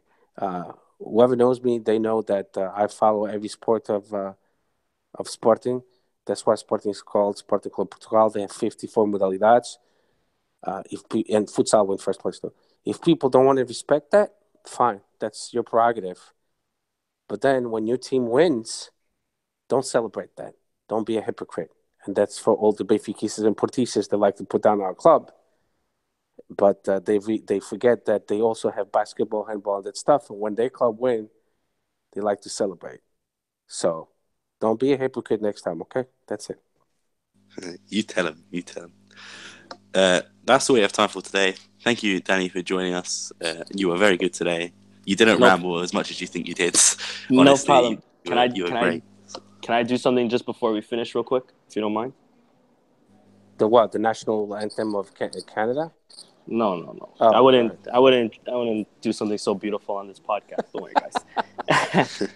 S4: Whoever knows me, they know that I follow every sport of Sporting. That's why Sporting is called Sporting Club Portugal. They have 54 modalidades. And futsal went first place though. If people don't want to respect that, fine. That's your prerogative. But then when your team wins, don't celebrate that. Don't be a hypocrite. And that's for all the Benfiquistas and Portistas that like to put down our club. But they forget that they also have basketball, handball, and that stuff. And when their club win, they like to celebrate. So don't be a hypocrite next time, okay? That's it.
S1: You tell him. You tell him. That's all we have time for today. Thank you, Danny, for joining us. You were very good today. You didn't ramble as much as you think you did. Honestly,
S3: No problem.
S1: You were great.
S3: Can I do something just before we finish real quick, if you don't mind?
S4: The what? The national anthem of Canada?
S3: No.
S4: Oh,
S3: I wouldn't do something so beautiful on this podcast. Don't worry, guys.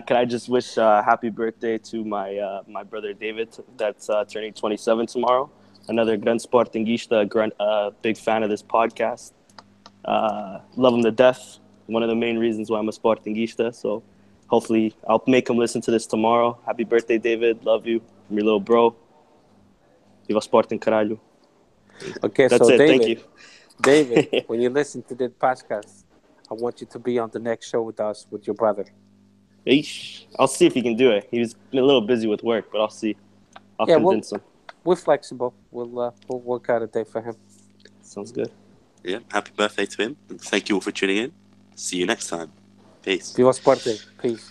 S3: Can I just wish happy birthday to my brother David, that's turning 27 tomorrow. Another gran sportinguista, big fan of this podcast. Love him to death. One of the main reasons why I'm a sportinguista. So hopefully I'll make him listen to this tomorrow. Happy birthday, David. Love you. From your little bro. Viva Sporting, caralho.
S4: Okay,
S3: that's
S4: so
S3: it.
S4: David,
S3: Thank you.
S4: David, when you listen to this podcast, I want you to be on the next show with us, with your brother.
S3: Eesh. I'll see if he can do it. He's been a little busy with work, but I'll see. I'll convince him.
S4: We're flexible. We'll work out a day for him.
S3: Sounds good.
S1: Yeah, happy birthday to him. And thank you all for tuning in. See you next time. Peace.
S4: Viva Sporting. Peace.